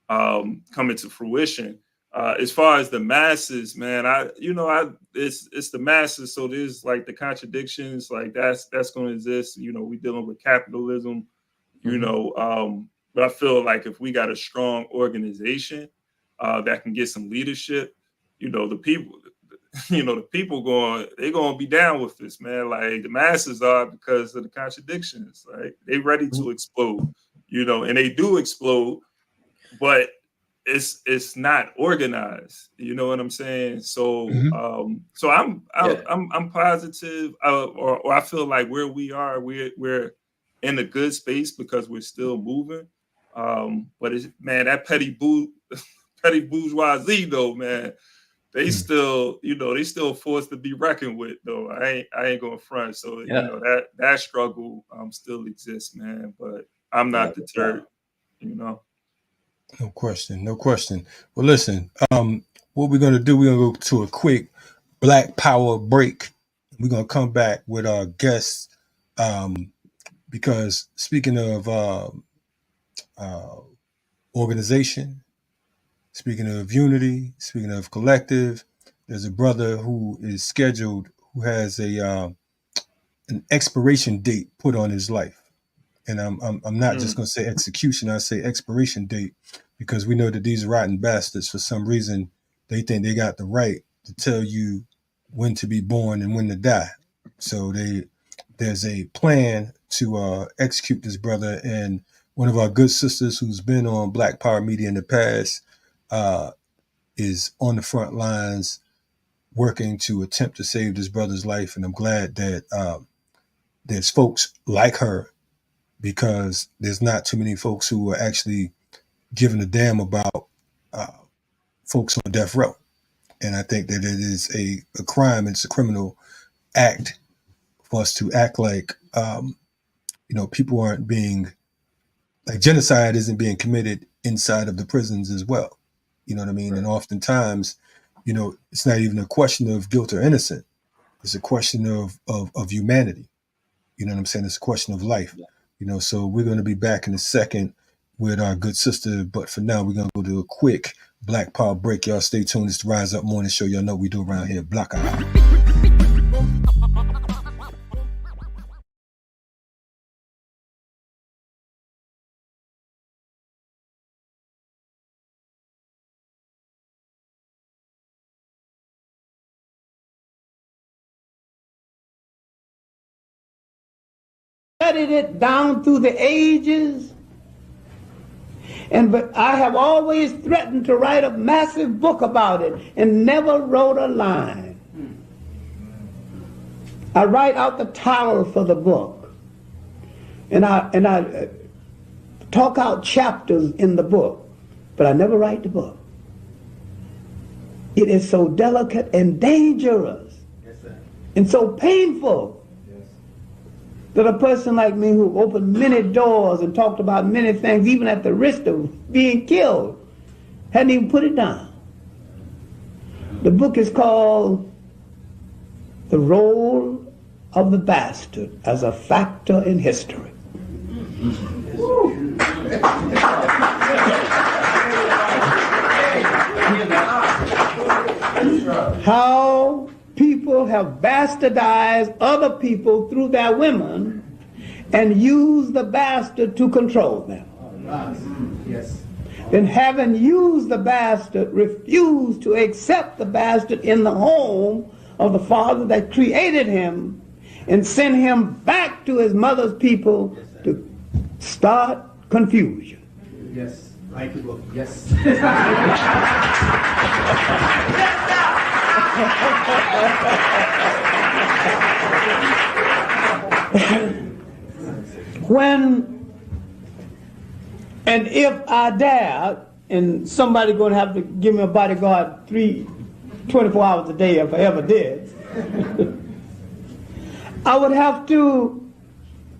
come into fruition. As far as the masses, man, it's the masses. So there's like the contradictions, like that's going to exist. We dealing with capitalism, but I feel like if we got a strong organization that can get some leadership, the people, the people they're going to be down with this, man. Like the masses are, because of the contradictions. Like they ready to explode, and they do explode, but it's not organized. You know what I'm saying? So I'm positive, or I feel like where we are, we're in a good space because we're still moving. But that petty bourgeoisie though, man, they still, they still forced to be reckoned with though. I ain't going front. So that struggle still exists, man. But I'm not deterred, No question. Well, listen, what we're going to do, we're going to go to a quick Black Power break. We're going to come back with our guests, because speaking of organization, speaking of unity, speaking of collective, there's a brother who is scheduled, who has an expiration date put on his life. And I'm not just going to say execution. I say expiration date, because we know that these rotten bastards, for some reason, they think they got the right to tell you when to be born and when to die. So there's a plan to execute this brother. And one of our good sisters who's been on Black Power Media in the past is on the front lines working to attempt to save this brother's life. And I'm glad that there's folks like her, because there's not too many folks who are actually giving a damn about folks on death row. And I think that it is a crime. It's a criminal act for us to act like, people aren't being, like, genocide isn't being committed inside of the prisons as well. You know what I mean? Right. And oftentimes, it's not even a question of guilt or innocent. It's a question of humanity. You know what I'm saying? It's a question of life. You know, so we're going to be back in a second with our good sister. But for now, we're going to go to a quick Black Power break. Y'all stay tuned. It's the Rise Up Morning Show. Y'all know what we do around here. Block out. Studied it down through the ages, but I have always threatened to write a massive book about it and never wrote a line. I write out the title for the book, and I talk out chapters in the book, but I never write the book. It is so delicate and dangerous, and so painful, that a person like me who opened many doors and talked about many things, even at the risk of being killed, hadn't even put it down. The book is called The Role of the Bastard as a Factor in History. How people have bastardized other people through their women and used the bastard to control them. Yes. Then having used the bastard, refused to accept the bastard in the home of the father that created him and send him back to his mother's people to start confusion. Yes. Like the book. Yes. When and if I dared, and somebody going to have to give me a bodyguard 24 hours a day if I ever did, I would have to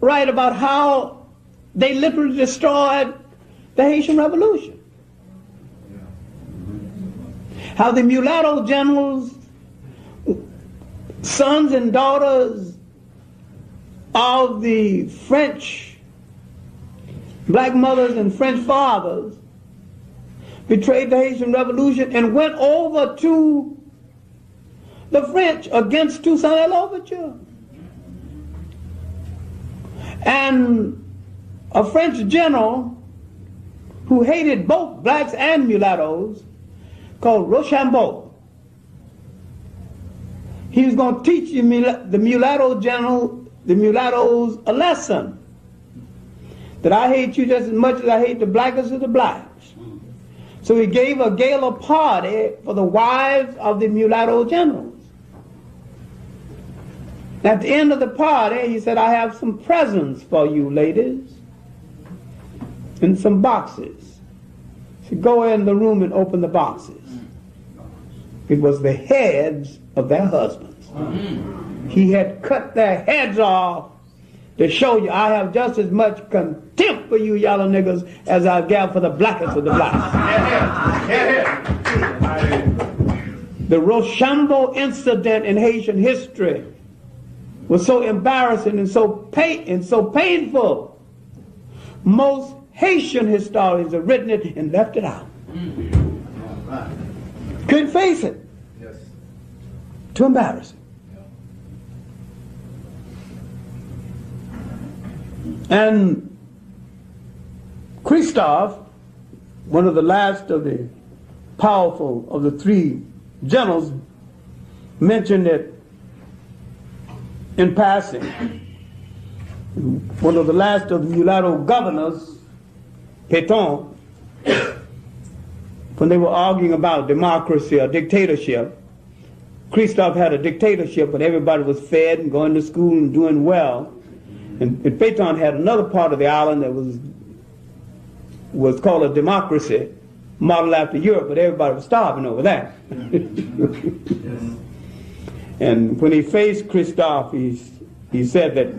write about how they literally destroyed the Haitian Revolution. How the mulatto generals, sons and daughters of the French black mothers and French fathers betrayed the Haitian Revolution and went over to the French against Toussaint Louverture. And a French general who hated both blacks and mulattoes called Rochambeau. He was going to teach the mulatto general, the mulattoes, a lesson. That I hate you just as much as I hate the blackest of the blacks. So he gave a gala party for the wives of the mulatto generals. At the end of the party, he said, I have some presents for you, ladies, in some boxes. So go in the room and open the boxes. It was the heads of their husbands. He had cut their heads off to show you I have just as much contempt for you yellow niggas as I have for the blackest of the blacks. The Rochambeau incident in Haitian history was so embarrassing and so painful. Most Haitian historians have written it and left it out. Couldn't face it. Too embarrassing. And Christophe, one of the last of the powerful of the three generals, mentioned it in passing. One of the last of the mulatto governors, Pétain, when they were arguing about democracy or dictatorship, Christophe had a dictatorship when everybody was fed and going to school and doing well. And Pétain had another part of the island that was called a democracy, modeled after Europe, but everybody was starving over there. And when he faced Christophe, he said that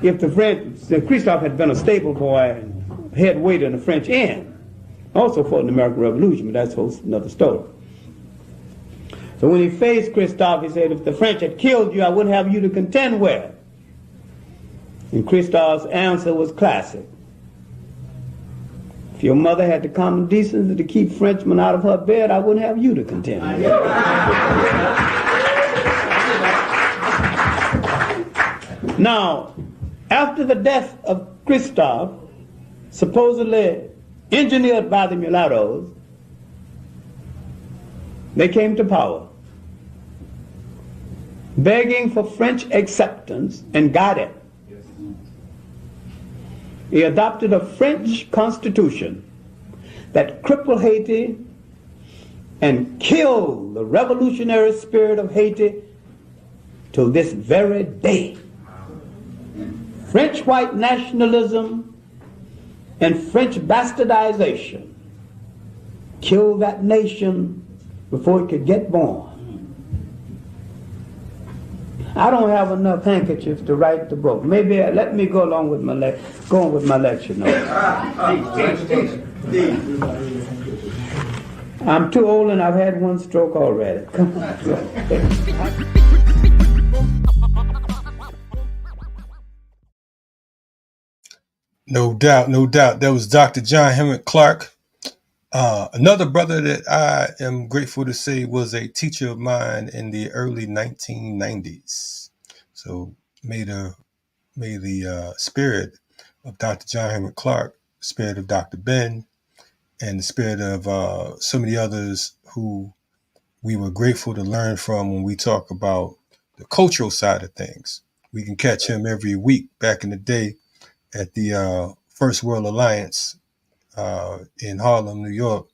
if the French, Christophe had been a stable boy and head waiter in the French inn, also fought in the American Revolution, but that's another story. So when he faced Christophe, he said, if the French had killed you, I wouldn't have you to contend with. And Christophe's answer was classic. If your mother had the common decency to keep Frenchmen out of her bed, I wouldn't have you to contend with. Now, after the death of Christophe, supposedly engineered by the mulattoes, they came to power, begging for French acceptance, and got it. He adopted a French constitution that crippled Haiti and killed the revolutionary spirit of Haiti to this very day. French white nationalism and French bastardization killed that nation before it could get born. I don't have enough handkerchiefs to write the book. Maybe let me go along with my lecture notes. I'm too old and I've had one stroke already. Come on. No doubt, no doubt. That was Dr. John Henrik Clarke. Another brother that I am grateful to say was a teacher of mine in the early 1990s. So may the spirit of Dr. John Henrik Clarke, the spirit of Dr. Ben, and the spirit of so many others who we were grateful to learn from when we talk about the cultural side of things. We can catch him every week back in the day at the First World Alliance in Harlem, New York.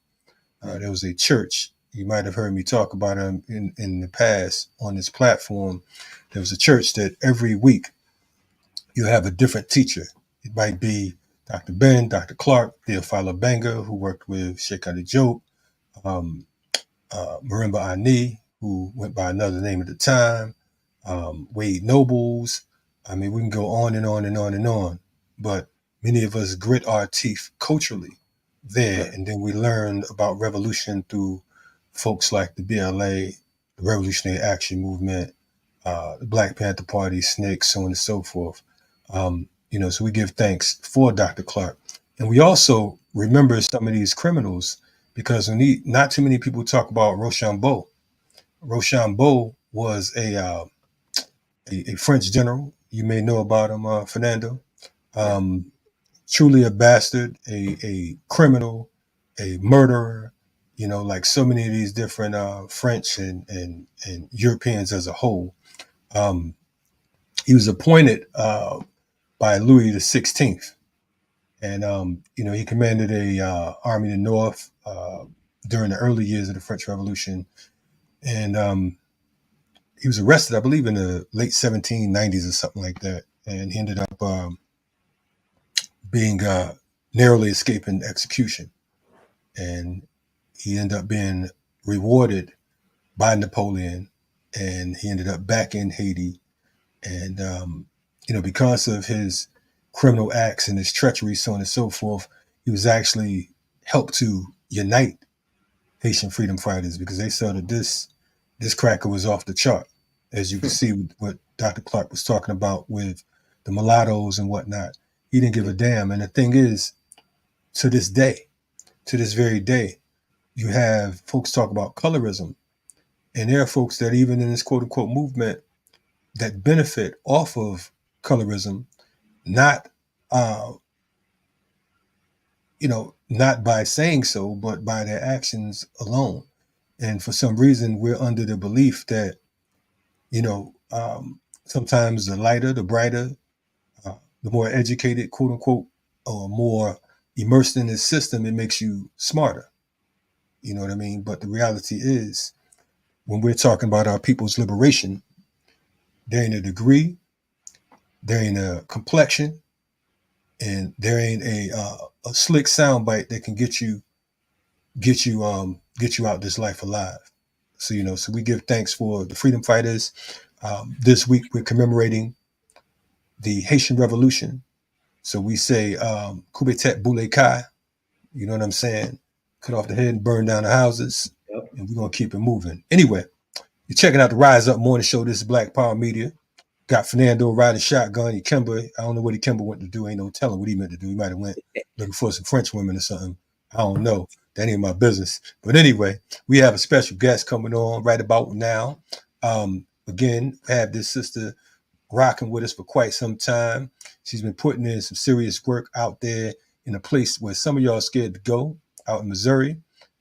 There was a church. You might have heard me talk about him in the past on this platform. There was a church that every week you have a different teacher. It might be Dr. Ben, Dr. Clarke, Theophila Benga, who worked with Sheikh Ali Diop, Marimba Ani, who went by another name at the time, Wade Nobles. I mean, we can go on and on and on and on. But many of us grit our teeth culturally there, and then we learned about revolution through folks like the BLA, the Revolutionary Action Movement, the Black Panther Party, SNCC, so on and so forth. So we give thanks for Dr. Clarke. And we also remember some of these criminals because not too many people talk about Rochambeau. Rochambeau was a French general. You may know about him, Fernando. Truly a bastard, a criminal, a murderer, like so many of these different French and Europeans as a whole. He was appointed by Louis XVI. And, he commanded a army in the North during the early years of the French Revolution. And he was arrested, I believe, in the late 1790s or something like that. And he ended up being narrowly escaping execution. And he ended up being rewarded by Napoleon. And he ended up back in Haiti. And, because of his criminal acts and his treachery, so on and so forth, he was actually helped to unite Haitian freedom fighters because they saw that this cracker was off the chart, as you can see with what Dr. Clarke was talking about with the mulattoes and whatnot. He didn't give a damn. And the thing is, to this very day, you have folks talk about colorism. And there are folks that even in this quote unquote movement that benefit off of colorism, not by saying so, but by their actions alone. And for some reason, we're under the belief that, sometimes the lighter, the brighter, the more educated, quote unquote, or more immersed in this system, it makes you smarter. You know what I mean? But the reality is, when we're talking about our people's liberation, there ain't a degree, there ain't a complexion, and there ain't a slick soundbite that can get you out this life alive. So so we give thanks for the freedom fighters. This week we're commemorating the Haitian Revolution. So we say Kubetet Boule Kai, you know what I'm saying? Cut off the head and burn down the houses. Yep. And we're gonna keep it moving. Anyway, you're checking out the Rise Up Morning Show. This is Black Power Media. got Fernando riding shotgun. Ikemba, I don't know what Ikemba went to do. Ain't no telling what he meant to do. He might have went looking for some French women or something. I don't know. That ain't my business. But anyway, we have a special guest coming on right about now. Again, we have this sister rocking with us for quite some time. She's been putting in some serious work out there in a place where some of y'all are scared to go, out in Missouri.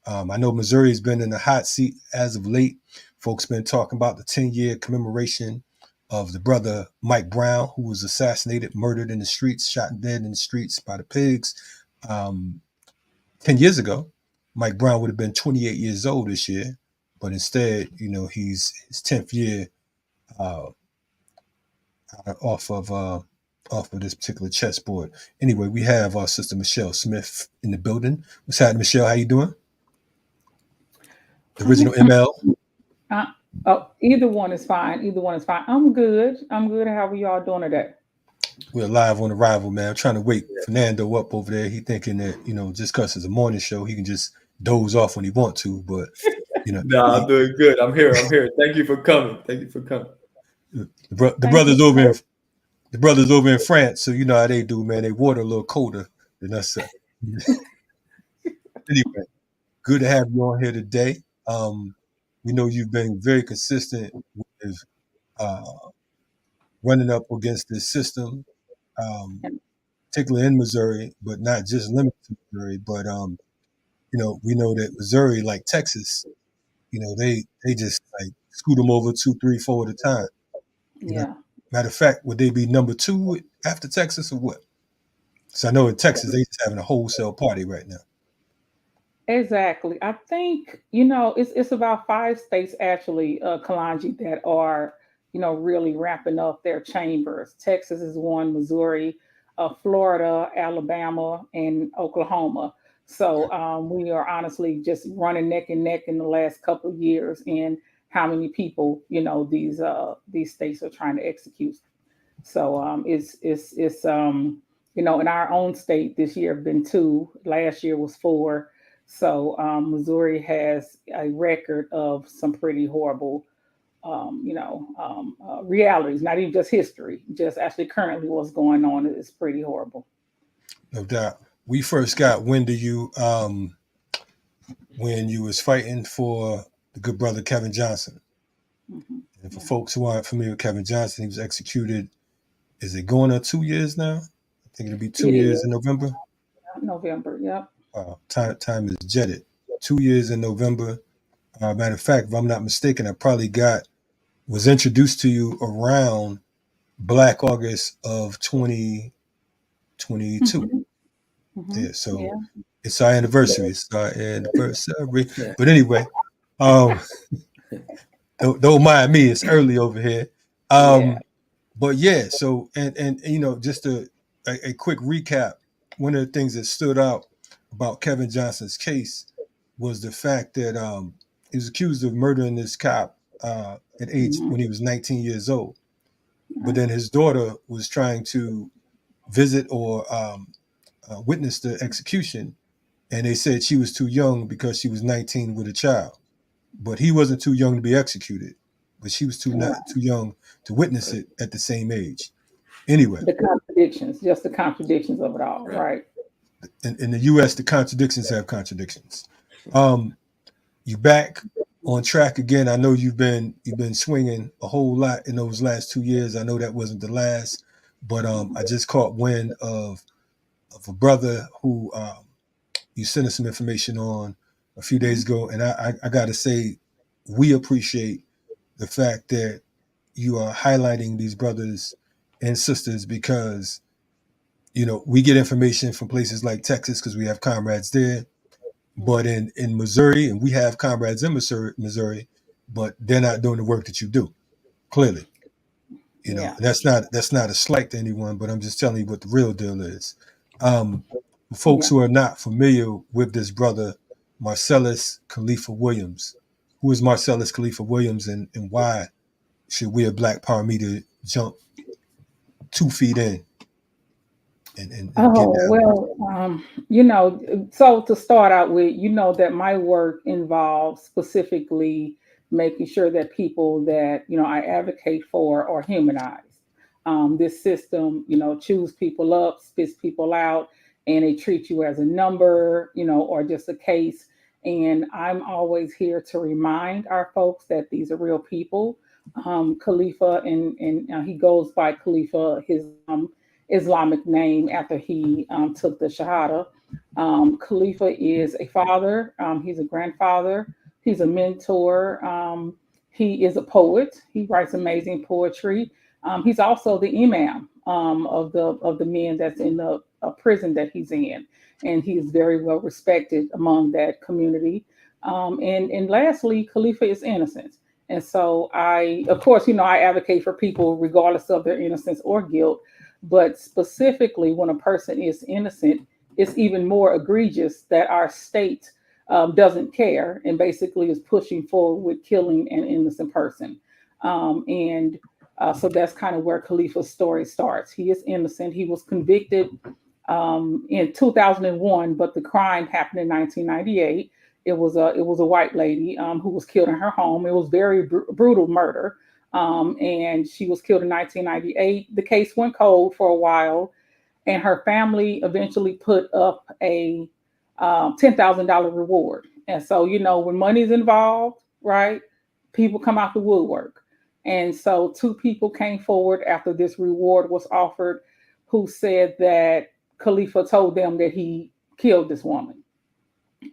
I know Missouri has been in the hot seat as of late. Folks been talking about the 10-year commemoration of the brother Mike Brown, who was assassinated, murdered in the streets, shot and dead in the streets by the pigs. 10 years ago, Mike Brown would have been 28 years old this year, but instead, he's his 10th year off of this particular chessboard. Anyway, we have our sister Michelle Smith in the building. What's happening, Michelle? How you doing? The original ML. Either one is fine. I'm good. How are y'all doing today? We're live on Arrival, man. I'm trying to wake Fernando up over there. He thinking that, just because it's a morning show, he can just doze off when he want to. But, No, I'm doing good. I'm here. Thank you for coming. The brothers over in France, so you know how they do, man. They water a little colder than us. Anyway, good to have you on here today. We know you've been very consistent with running up against this system, particularly in Missouri, but not just limited to Missouri. But we know that Missouri, like Texas, they just like scoot them over 2, 3, 4 at a time. Matter of fact, would they be number 2 after Texas or what? So I know in Texas they just having a wholesale party right now. Exactly. I think, it's about 5 states actually, Kalanji, that are, really ramping up their chambers. Texas is one, Missouri, Florida, Alabama, and Oklahoma. So we are honestly just running neck and neck in the last couple of years in how many people, these states are trying to execute. So it's in our own state this year have been 2. Last year was 4. So Missouri has a record of some pretty horrible, realities, not even just history, just actually currently what's going on is pretty horrible. No doubt. We first got wind of you when you was fighting for the good brother Kevin Johnson. Mm-hmm. And for folks who aren't familiar with Kevin Johnson, he was executed. Is it going on 2 years now? I think it'll be 2 years in November. November, yep. Wow, time is jetted. 2 years in November. Matter of fact, if I'm not mistaken, I probably was introduced to you around Black August of 2022. Mm-hmm. Yeah, so it's our anniversary. But anyway, don't mind me. It's early over here. But yeah, so and just a quick recap. One of the things that stood out about Kevin Johnson's case was the fact that he was accused of murdering this cop at age when he was 19 years old. But then his daughter was trying to visit or witness the execution, and they said she was too young because she was 19 with a child. But he wasn't too young to be executed, but she was too young to witness it at the same age. Anyway, the contradictions of it all, right? In the U.S., the contradictions have contradictions. You back on track again. I know you've been swinging a whole lot in those last 2 years. I know that wasn't the last, but I just caught wind of a brother who you sent us some information on a few days ago, and I got to say, we appreciate the fact that you are highlighting these brothers and sisters because, we get information from places like Texas because we have comrades there, but in Missouri, and we have comrades in Missouri, but they're not doing the work that you do, clearly. That's not a slight to anyone, but I'm just telling you what the real deal is. Folks who are not familiar with this brother, Marcellus Khalifa Williams. Who is Marcellus Khalifa Williams, and why should we, a Black Power Media, jump 2 feet in? So to start out with, that my work involves specifically making sure that people that, I advocate for are humanized. This system, chews people up, spits people out, and they treat you as a number, or just a case. And I'm always here to remind our folks that these are real people. Khalifa, and he goes by Khalifa, his Islamic name after he took the Shahada. Khalifa is a father. He's a grandfather. He's a mentor. He is a poet. He writes amazing poetry. He's also the imam of the men that's in the prison that he's in, and he's very well respected among that community. And lastly, Khalifa is innocent, and so of course, I advocate for people regardless of their innocence or guilt, but specifically when a person is innocent, it's even more egregious that our state doesn't care and basically is pushing forward with killing an innocent person. So that's kind of where Khalifa's story starts. He is innocent. He was convicted in 2001, but the crime happened in 1998. It was a white lady who was killed in her home. It was very brutal murder, and she was killed in 1998. The case went cold for a while, and her family eventually put up a $10,000 reward. And so, when money's involved, right, people come out the woodwork. And so 2 people came forward after this reward was offered who said that Khalifa told them that he killed this woman.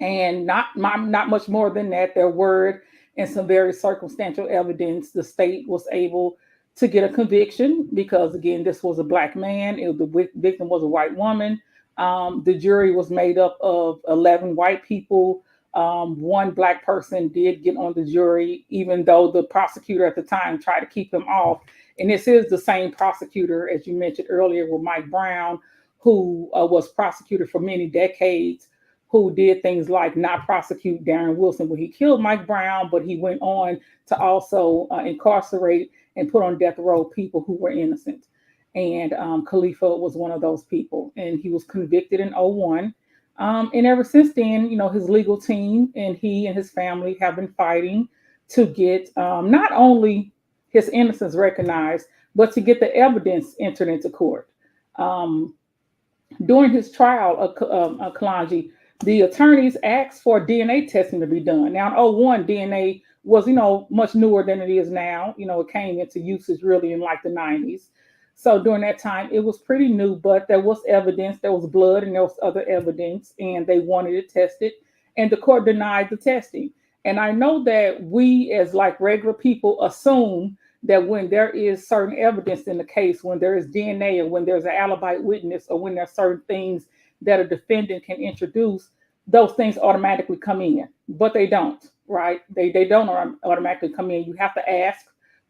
And not much more than that, their word and some very circumstantial evidence, the state was able to get a conviction because, again, this was a Black man. The victim was a white woman. The jury was made up of 11 white people. 1 Black person did get on the jury, even though the prosecutor at the time tried to keep him off. And this is the same prosecutor, as you mentioned earlier, with Mike Brown, who was prosecutor for many decades, who did things like not prosecute Darren Wilson when he killed Mike Brown, but he went on to also incarcerate and put on death row people who were innocent. And Khalifa was one of those people, and he was convicted in 2001. And ever since then, his legal team and he and his family have been fighting to get not only his innocence recognized, but to get the evidence entered into court. During his trial, Kalanji, the attorneys asked for DNA testing to be done. Now, in 2001, DNA was, much newer than it is now. It came into usage really in like the 90s. So during that time, it was pretty new, but there was evidence, there was blood and there was other evidence, and they wanted it tested, and the court denied the testing. And I know that we as like regular people assume that when there is certain evidence in the case, when there is DNA or when there's an alibi witness or when there's certain things that a defendant can introduce, those things automatically come in, but they don't, right? They don't automatically come in. You have to ask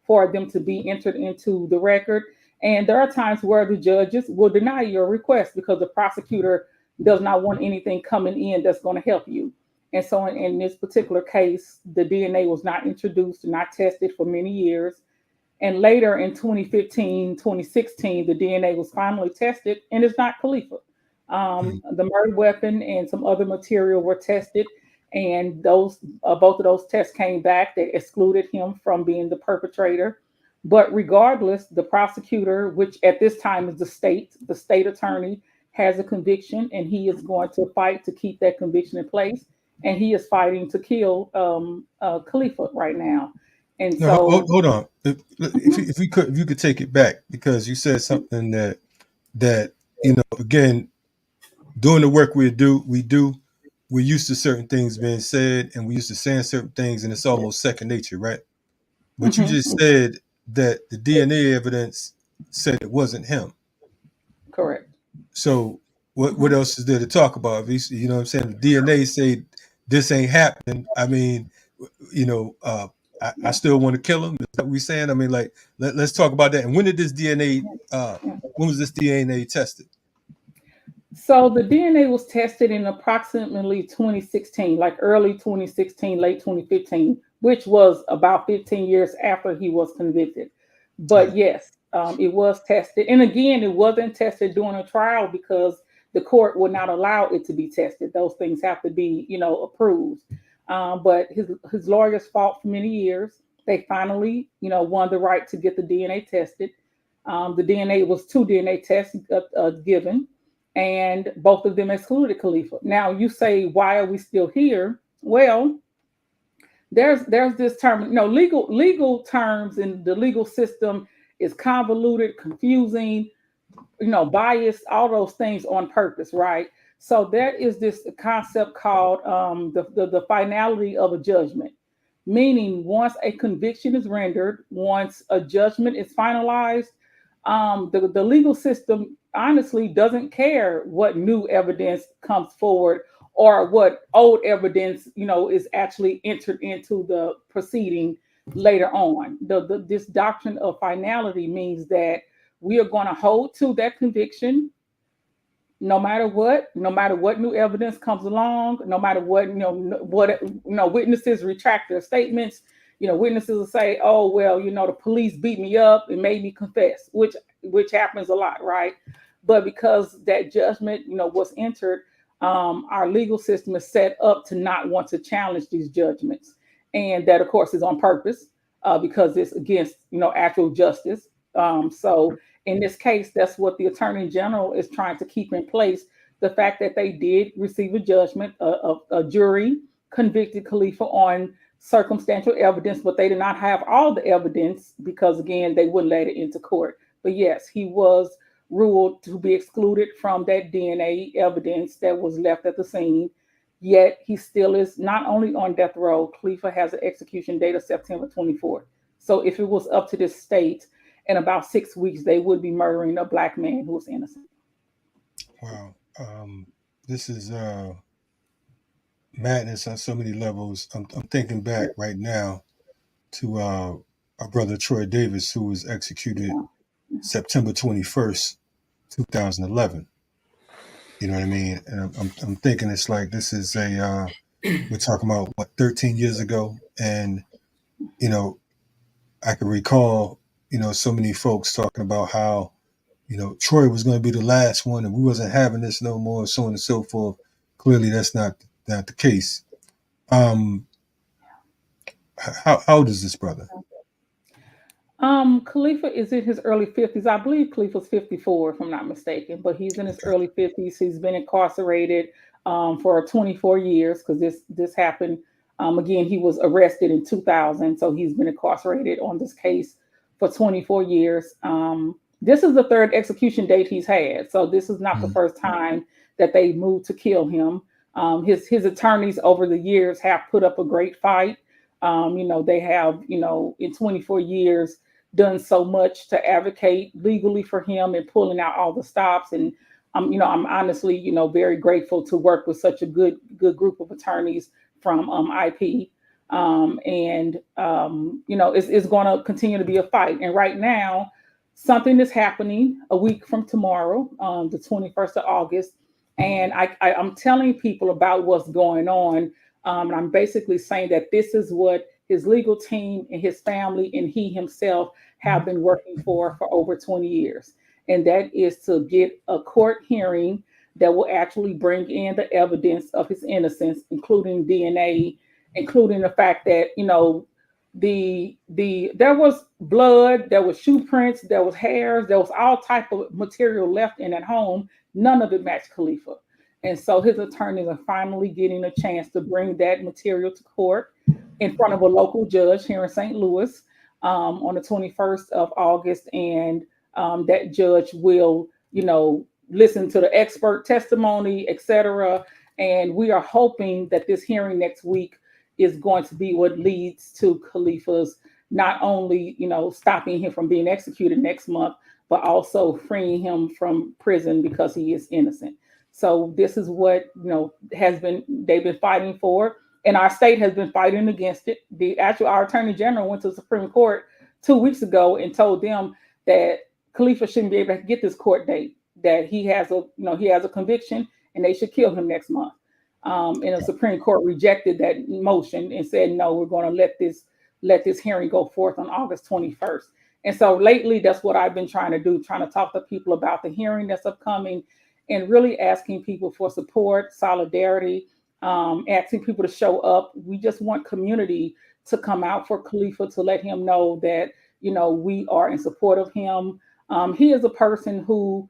for them to be entered into the record. And there are times where the judges will deny your request because the prosecutor does not want anything coming in that's going to help you. And so in this particular case, the DNA was not introduced and not tested for many years. And later in 2015, 2016, the DNA was finally tested, and it's not Khalifa. The murder weapon and some other material were tested, and both of those tests came back. They excluded him from being the perpetrator. But regardless, the prosecutor, which at this time is the state attorney, has a conviction, and he is going to fight to keep that conviction in place. And he is fighting to kill Khalifa right now. And so, hold on, if you could take it back, because you said something that again, doing the work we're used to certain things being said, and we're used to saying certain things, and it's almost second nature, right? But you just said that the DNA evidence said it wasn't him. Correct. So what else is there to talk about? You know what I'm saying? The DNA say this ain't happening. I mean, I still want to kill him. Is that what we're saying? I mean, like, let's talk about that. And when did this DNA, when was this DNA tested? So the DNA was tested in approximately 2016, like early 2016, late 2015, which was about 15 years after he was convicted. But yes, it was tested. And again, it wasn't tested during a trial because the court would not allow it to be tested. Those things have to be, approved. But his lawyers fought for many years. They finally, won the right to get the DNA tested. The DNA was 2 DNA tests given, and both of them excluded Khalifa. Now you say, why are we still here? Well, there's this term, legal terms in the legal system is convoluted, confusing, biased, all those things on purpose, right? So there is this concept called the finality of a judgment, meaning once a conviction is rendered, once a judgment is finalized, the legal system honestly doesn't care what new evidence comes forward or what old evidence, is actually entered into the proceeding later on. This doctrine of finality means that we are going to hold to that conviction no matter what new evidence comes along, no matter what witnesses retract their statements. Witnesses will say, oh, well, the police beat me up and made me confess, which happens a lot, right? But because that judgment, was entered, our legal system is set up to not want to challenge these judgments. And that, of course, is on purpose because it's against, actual justice. So in this case, that's what the Attorney General is trying to keep in place. The fact that they did receive a judgment, a jury convicted Khalifa on circumstantial evidence, but they did not have all the evidence because, again, they wouldn't let it into court. But yes, he was ruled to be excluded from that DNA evidence that was left at the scene. Yet he still is not only on death row. Khalifa has an execution date of September 24th. So if it was up to this state, in about 6 weeks, they would be murdering a Black man who was innocent. Wow. This is madness on so many levels. I'm thinking back right now to our brother Troy Davis, who was executed September 21st, 2011. You know what I mean? And I'm thinking it's like this is we're talking about 13 years ago, and I can recall so many folks talking about how Troy was going to be the last one, and we wasn't having this no more, so on and so forth. Clearly, that's not the case. How old is this brother? Khalifa is in his early 50s. I believe Khalifa's 54, if I'm not mistaken, but he's in his early 50s. He's been incarcerated for 24 years because this happened. Again, he was arrested in 2000, so he's been incarcerated on this case for 24 years. This is the third execution date he's had, so this is not the first time that they moved to kill him. His attorneys over the years have put up a great fight. They have, in 24 years, done so much to advocate legally for him and pulling out all the stops. And I'm honestly, very grateful to work with such a good group of attorneys from IP. It's going to continue to be a fight. And right now, something is happening a week from tomorrow, the 21st of August. And I'm telling people about what's going on. And I'm basically saying that this is what his legal team and his family and he himself have been working for over 20 years. And that is to get a court hearing that will actually bring in the evidence of his innocence, including DNA, including the fact that, there was blood, there was shoe prints, there was hairs, there was all type of material left in that home. None of it matched Khalifa. And so his attorneys are finally getting a chance to bring that material to court in front of a local judge here in St. Louis on the 21st of August. And that judge will, listen to the expert testimony, etc. And we are hoping that this hearing next week is going to be what leads to Khalifa's not only, stopping him from being executed next month, but also freeing him from prison because he is innocent. So this is what, they've been fighting for. And our state has been fighting against it. Our Attorney General went to the Supreme Court 2 weeks ago and told them that Khalifa shouldn't be able to get this court date, that he has a conviction and they should kill him next month. And the Supreme Court rejected that motion and said, no, we're going to let this hearing go forth on August 21st. And so lately, that's what I've been trying to do, trying to talk to people about the hearing that's upcoming and really asking people for support, solidarity, asking people to show up. We just want community to come out for Khalifa, to let him know that, we are in support of him. He is a person who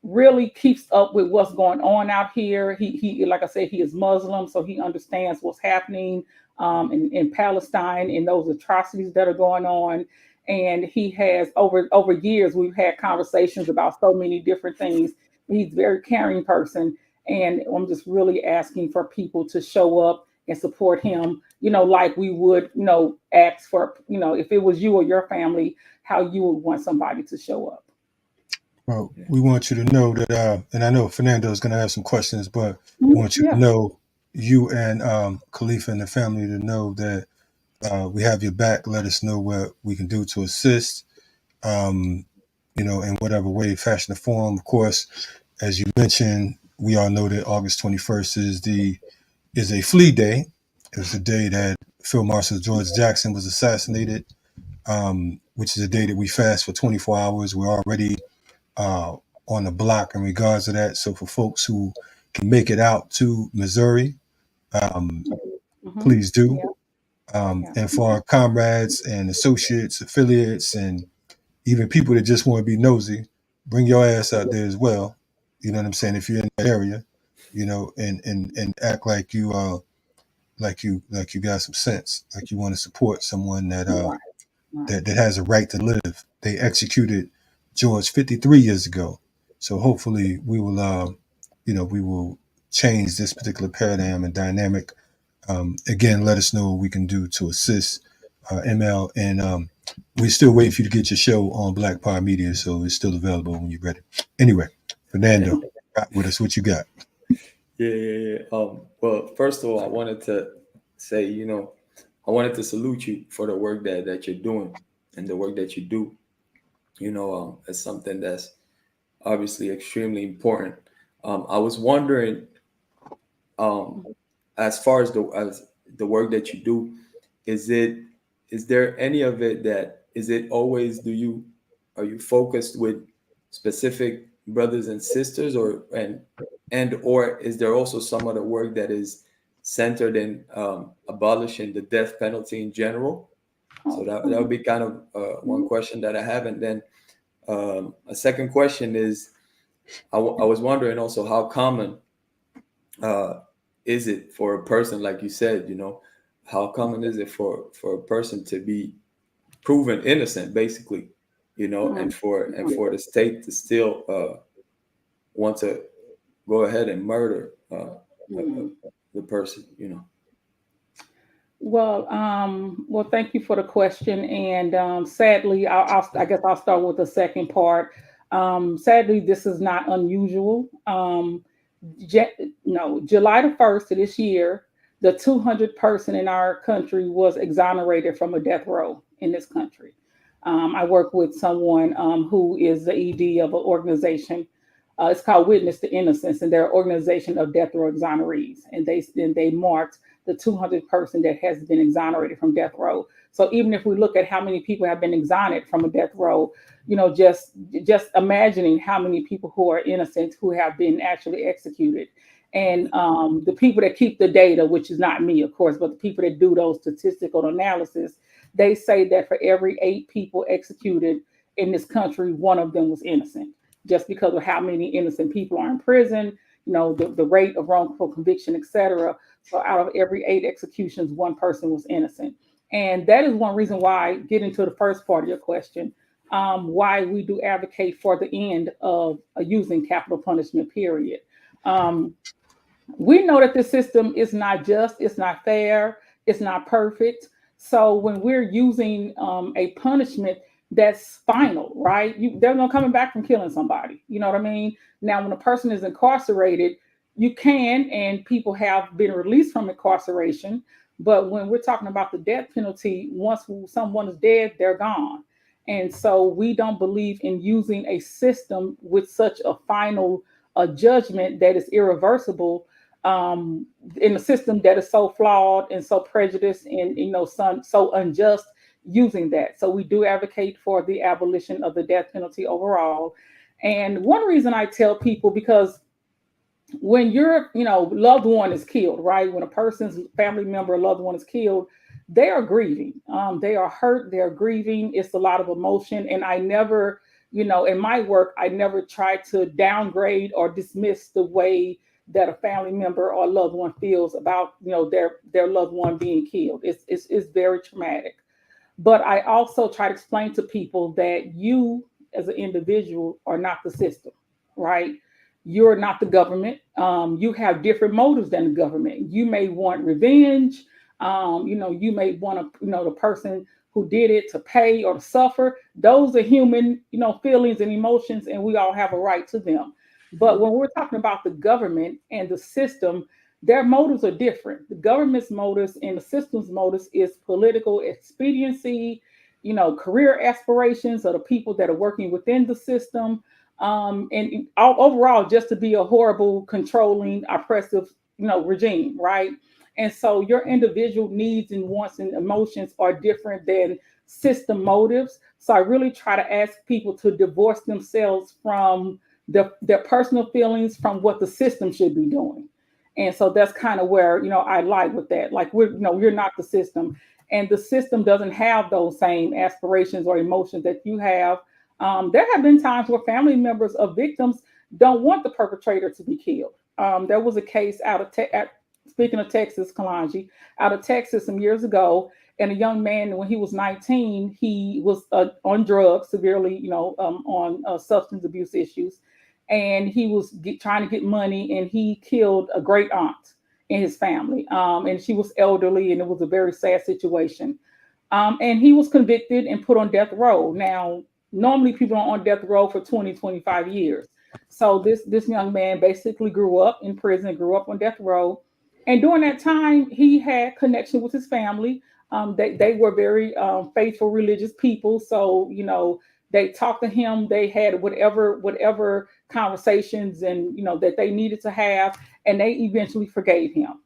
really keeps up with what's going on out here. He like I said, he is Muslim, so he understands what's happening in Palestine and those atrocities that are going on. And he has over years, we've had conversations about so many different things. He's a very caring person. And I'm just really asking for people to show up and support him, like we would, ask for, if it was you or your family, how you would want somebody to show up. Well, we want you to know that, and I know Fernando is going to have some questions, but we want you to know, you and Khalifa and the family to know that we have your back. Let us know what we can do to assist, in whatever way, fashion, or form. Of course, as you mentioned, we all know that August 21st is a flea day. It was the day that Field Marshal George Jackson was assassinated, which is a day that we fast for 24 hours. We're already on the block in regards to that. So for folks who can make it out to Missouri, please do. And for our comrades and associates, affiliates, and even people that just want to be nosy, bring your ass out there as well. You know what I'm saying? If you're in that area, and act like you got some sense, like you want to support someone that has a right to live. They executed George 53 years ago. So hopefully we will, we will change this particular paradigm and dynamic. Again, let us know what we can do to assist ML. And we're still waiting for you to get your show on Black Power Media. So it's still available when you're ready. Anyway, Fernando, with us, what you got? Yeah. Well, first of all, I wanted to say, I wanted to salute you for the work that you're doing and the work that you do. It's something that's obviously extremely important. I was wondering, as far as the work that you do, is there any of it that is it always are you focused with specific brothers and sisters, or is there also some other work that is centered in abolishing the death penalty in general? So that would be kind of one question that I have. And then a second question is, I was wondering also, how common is it for a person, like you said, how common is it for a person to be proven innocent, basically, and for the state to still want to go ahead and murder the person, Well, thank you for the question. And sadly, I guess I'll start with the second part. Sadly, this is not unusual. July the 1st of this year, the 200th person in our country was exonerated from a death row in this country. I work with someone who is the ED of an organization. It's called Witness to Innocence, and they're an organization of death row exonerees. And they marked the 200th person that has been exonerated from death row. So even if we look at how many people have been exonerated from a death row, just imagining how many people who are innocent who have been actually executed. And the people that keep the data, which is not me, of course, but the people that do those statistical analysis, they say that for every 8 people executed in this country, 1 of them was innocent, just because of how many innocent people are in prison, the rate of wrongful conviction, et cetera. So out of every 8 executions, 1 person was innocent. And that is one reason why, getting to the first part of your question, why we do advocate for the end of using capital punishment, period. We know that the system is not just, it's not fair, it's not perfect. So when we're using a punishment that's final, right? They're not coming back from killing somebody. You know what I mean? Now, when a person is incarcerated, you can, and people have been released from incarceration. But when we're talking about the death penalty, once someone is dead, they're gone. And so we don't believe in using a system with such a final judgment that is irreversible, in a system that is so flawed and so prejudiced and so unjust, using that. So we do advocate for the abolition of the death penalty overall. And one reason I tell people, because when your loved one is killed, right? When a person's family member or loved one is killed, they are grieving. They are hurt. They're grieving. It's a lot of emotion. And I never in my work, I never try to downgrade or dismiss the way that a family member or loved one feels about, their loved one being killed. It's very traumatic. But I also try to explain to people that you as an individual are not the system, right? You're not the government. You have different motives than the government. You may want revenge. You may want to, the person who did it to pay or to suffer. Those are human, feelings and emotions, and we all have a right to them. But when we're talking about the government and the system, their motives are different. The government's motives and the system's motives is political expediency, career aspirations of the people that are working within the system, and overall just to be a horrible, controlling, oppressive, regime, right? And so your individual needs and wants and emotions are different than system motives. So I really try to ask people to divorce themselves from their personal feelings from what the system should be doing. And so that's kind of where, I like with that. Like we're not the system, and the system doesn't have those same aspirations or emotions that you have. There have been times where family members of victims don't want the perpetrator to be killed. There was a case speaking of Texas, Kalanji, out of Texas some years ago, and a young man, when he was 19, he was on drugs, severely, on substance abuse issues. And he was trying to get money, and he killed a great aunt in his family. And she was elderly, and it was a very sad situation. And he was convicted and put on death row. Now, normally people are on death row for 20, 25 years. So this young man basically grew up in prison, grew up on death row. And during that time, he had connection with his family. They were very faithful religious people. So, they talked to him. They had whatever conversations and that they needed to have, and they eventually forgave him.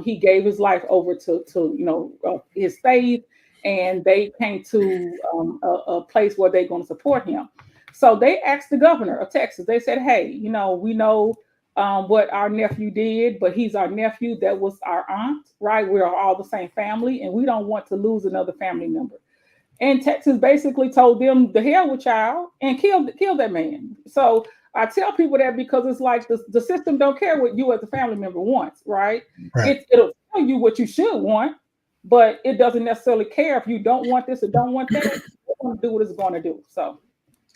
He gave his life over to his faith, and they came to a place where they're going to support him. So they asked the governor of Texas. They said, "Hey, we know what our nephew did, but he's our nephew. That was our aunt, right? We're all the same family, and we don't want to lose another family member." And Texas basically told them, "The hell with y'all," and killed that man. So I tell people that because it's like the system don't care what you as a family member wants, right? It'll tell you what you should want, but it doesn't necessarily care if you don't want this or don't want that. It's going to do what it's going to do. So,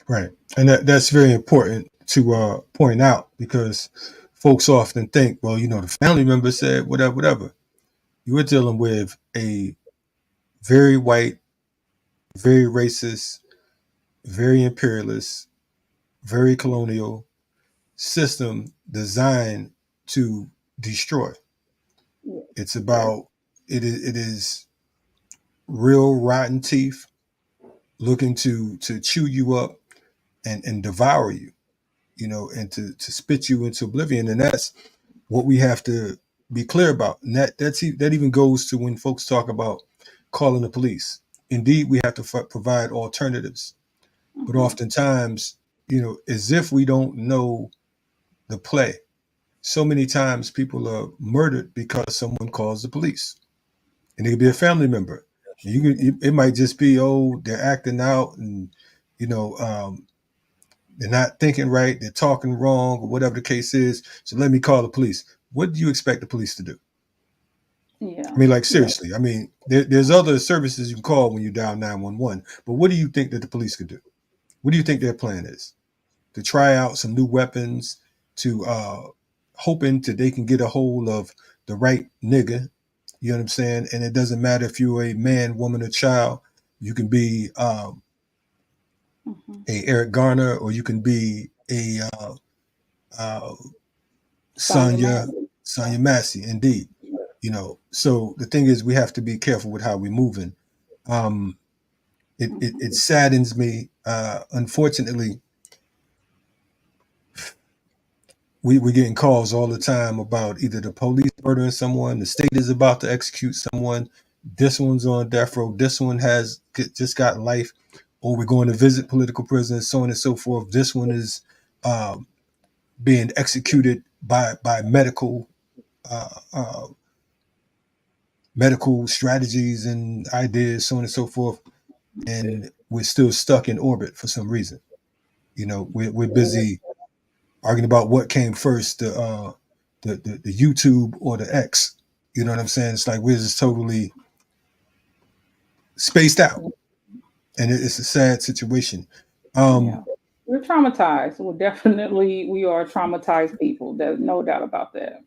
right, and that's very important to point out, because folks often think, well, the family member said whatever. You were dealing with a very white, very racist, very imperialist, very colonial system designed to destroy. It's about it is real rotten teeth looking to chew you up and devour you, and to spit you into oblivion. And that's what we have to be clear about. And that even goes to when folks talk about calling the police. Indeed, we have to provide alternatives, but oftentimes, as if we don't know the play. So many times people are murdered because someone calls the police, and it could be a family member. It might just be, they're acting out, and they're not thinking right, they're talking wrong, or whatever the case is. So let me call the police. What do you expect the police to do? Yeah. I mean, like, seriously. I mean, there's other services you can call when you dial 911, but what do you think that the police could do? What do you think their plan is? To try out some new weapons, to hoping that they can get a hold of the right nigga, you know what I'm saying? And it doesn't matter if you're a man, woman, or child. You can be a Eric Garner, or you can be a Sonia Massey, indeed. So the thing is, we have to be careful with how we're moving. It saddens me. Unfortunately, we're getting calls all the time about either the police murdering someone, the state is about to execute someone, this one's on death row, this one has just got life, or we're going to visit political prisoners, so on and so forth. This one is being executed by medical strategies and ideas, so on and so forth. And we're still stuck in orbit for some reason. You know, we're busy arguing about what came first, the YouTube or the X. You know what I'm saying? It's like we're just totally spaced out, and it's a sad situation. We're traumatized. We are traumatized people. There's no doubt about that.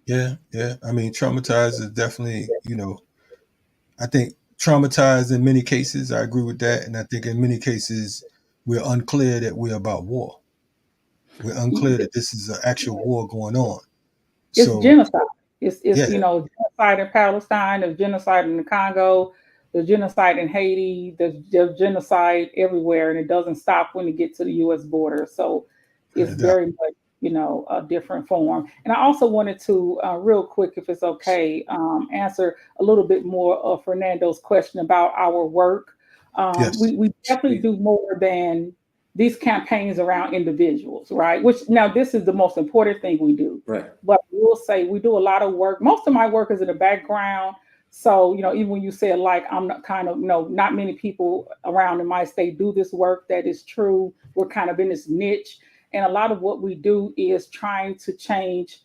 Yeah. I mean, traumatized is definitely, I think traumatized in many cases. I agree with that, and I think in many cases we're unclear that we're about war. We're unclear that this is an actual war going on. It's genocide. It's genocide in Palestine. There's genocide in the Congo. There's genocide in Haiti. There's genocide everywhere, and it doesn't stop when it gets to the U.S. border. So it's very much, a different form. And I also wanted to, real quick, if it's okay, answer a little bit more of Fernando's question about our work. Yes. We definitely do more than these campaigns around individuals, right? Which now this is the most important thing we do. Right. But we'll say we do a lot of work. Most of my work is in the background. So, even when you say like, I'm not not many people around in my state do this work. That is true. We're kind of in this niche. And a lot of what we do is trying to change,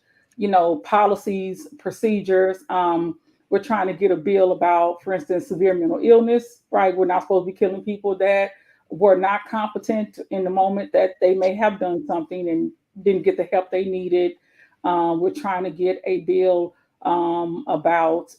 policies, procedures. We're trying to get a bill about, for instance, severe mental illness, right? We're not supposed to be killing people that were not competent in the moment that they may have done something and didn't get the help they needed. We're trying to get a bill about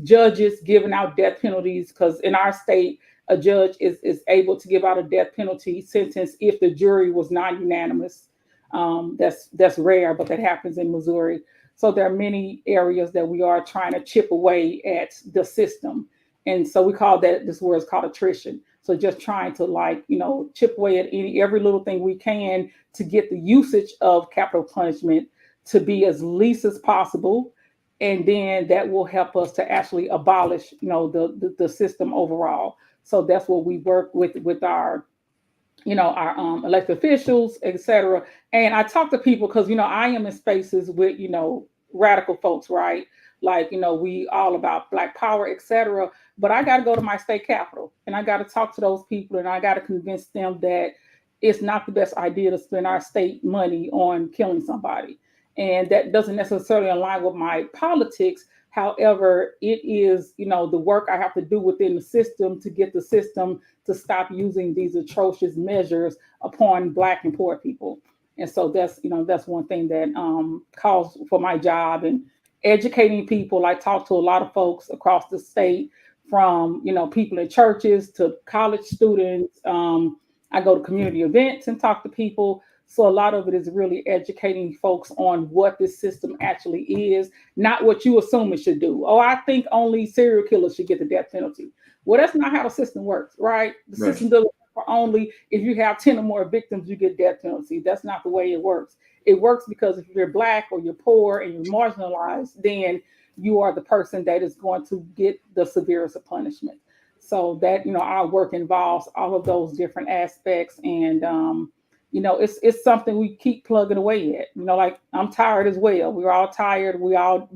judges giving out death penalties, because in our state, a judge is able to give out a death penalty sentence if the jury was non-unanimous. That's rare, but that happens in Missouri. So there are many areas that we are trying to chip away at the system. And so we call this word is called attrition. So just trying to chip away at every little thing we can to get the usage of capital punishment to be as least as possible. And then that will help us to actually abolish, the system overall. So that's what we work with our, our elected officials, et cetera. And I talk to people because, I am in spaces with, radical folks, right? Like, we all about Black power, et cetera. But I got to go to my state capital and I got to talk to those people and I got to convince them that it's not the best idea to spend our state money on killing somebody. And that doesn't necessarily align with my politics. However, it is, the work I have to do within the system to get the system to stop using these atrocious measures upon Black and poor people. And so that's one thing that calls for my job, and educating people. I talk to a lot of folks across the state, from, people in churches to college students. I go to community events and talk to people. So a lot of it is really educating folks on what this system actually is, not what you assume it should do. Oh, I think only serial killers should get the death penalty. Well, that's not how the system works, right? The system doesn't work for only if you have 10 or more victims, you get death penalty. That's not the way it works. It works because if you're Black or you're poor and you're marginalized, then you are the person that is going to get the severest of punishment. So that, our work involves all of those different aspects. And, it's something we keep plugging away at. Like, I'm tired as well. We're all tired.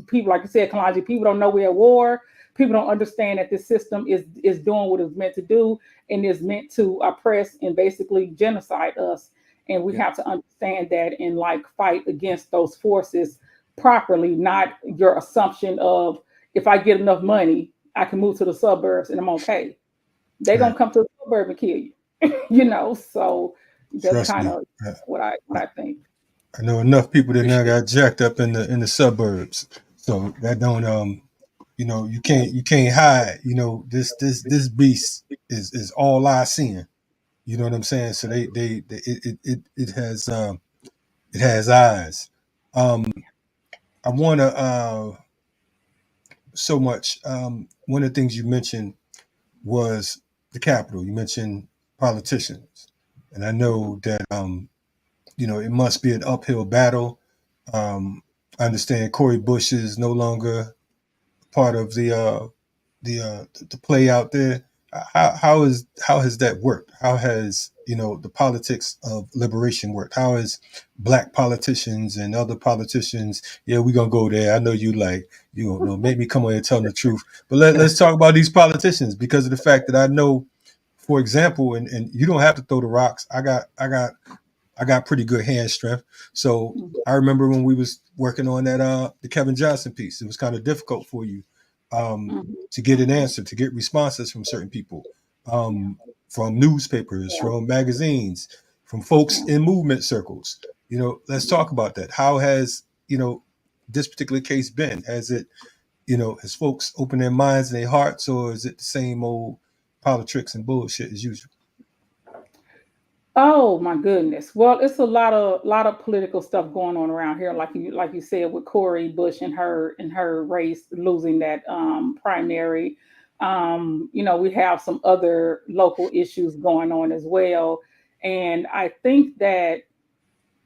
People, like you said, Kalonji, people don't know we're at war. People don't understand that this system is doing what it's meant to do and is meant to oppress and basically genocide us. And we have to understand that and fight against those forces properly, not your assumption of, if I get enough money, I can move to the suburbs and I'm okay. They're going to come to the suburb and kill you, so that's kind of what I think. I know enough people that now got jacked up in the suburbs, so that don't you can't hide. This beast is all I seeing. You know what I'm saying? So it has eyes. I want to so much. One of the things you mentioned was the Capitol. You mentioned politicians, and I know that it must be an uphill battle. I understand Cori Bush is no longer part of the play out there. How has that worked? How has the politics of liberation worked? How has Black politicians and other politicians? Yeah, we're gonna go there. I know you make me come on here and tell them the truth. But let's talk about these politicians, because of the fact that I know for example, and you don't have to throw the rocks. I got pretty good hand strength. So I remember when we was working on that the Kevin Johnson piece, it was kind of difficult for you to get an answer, to get responses from certain people, from newspapers, from magazines, from folks in movement circles. You know, let's talk about that. How has, you know, this particular case been? Has it, you know, has folks opened their minds and their hearts, or is it the same old politics and bullshit as usual? Oh my goodness. Well, it's a lot of political stuff going on around here, like you said, with Cori Bush and her race losing that primary. You know, we have some other local issues going on as well. And I think that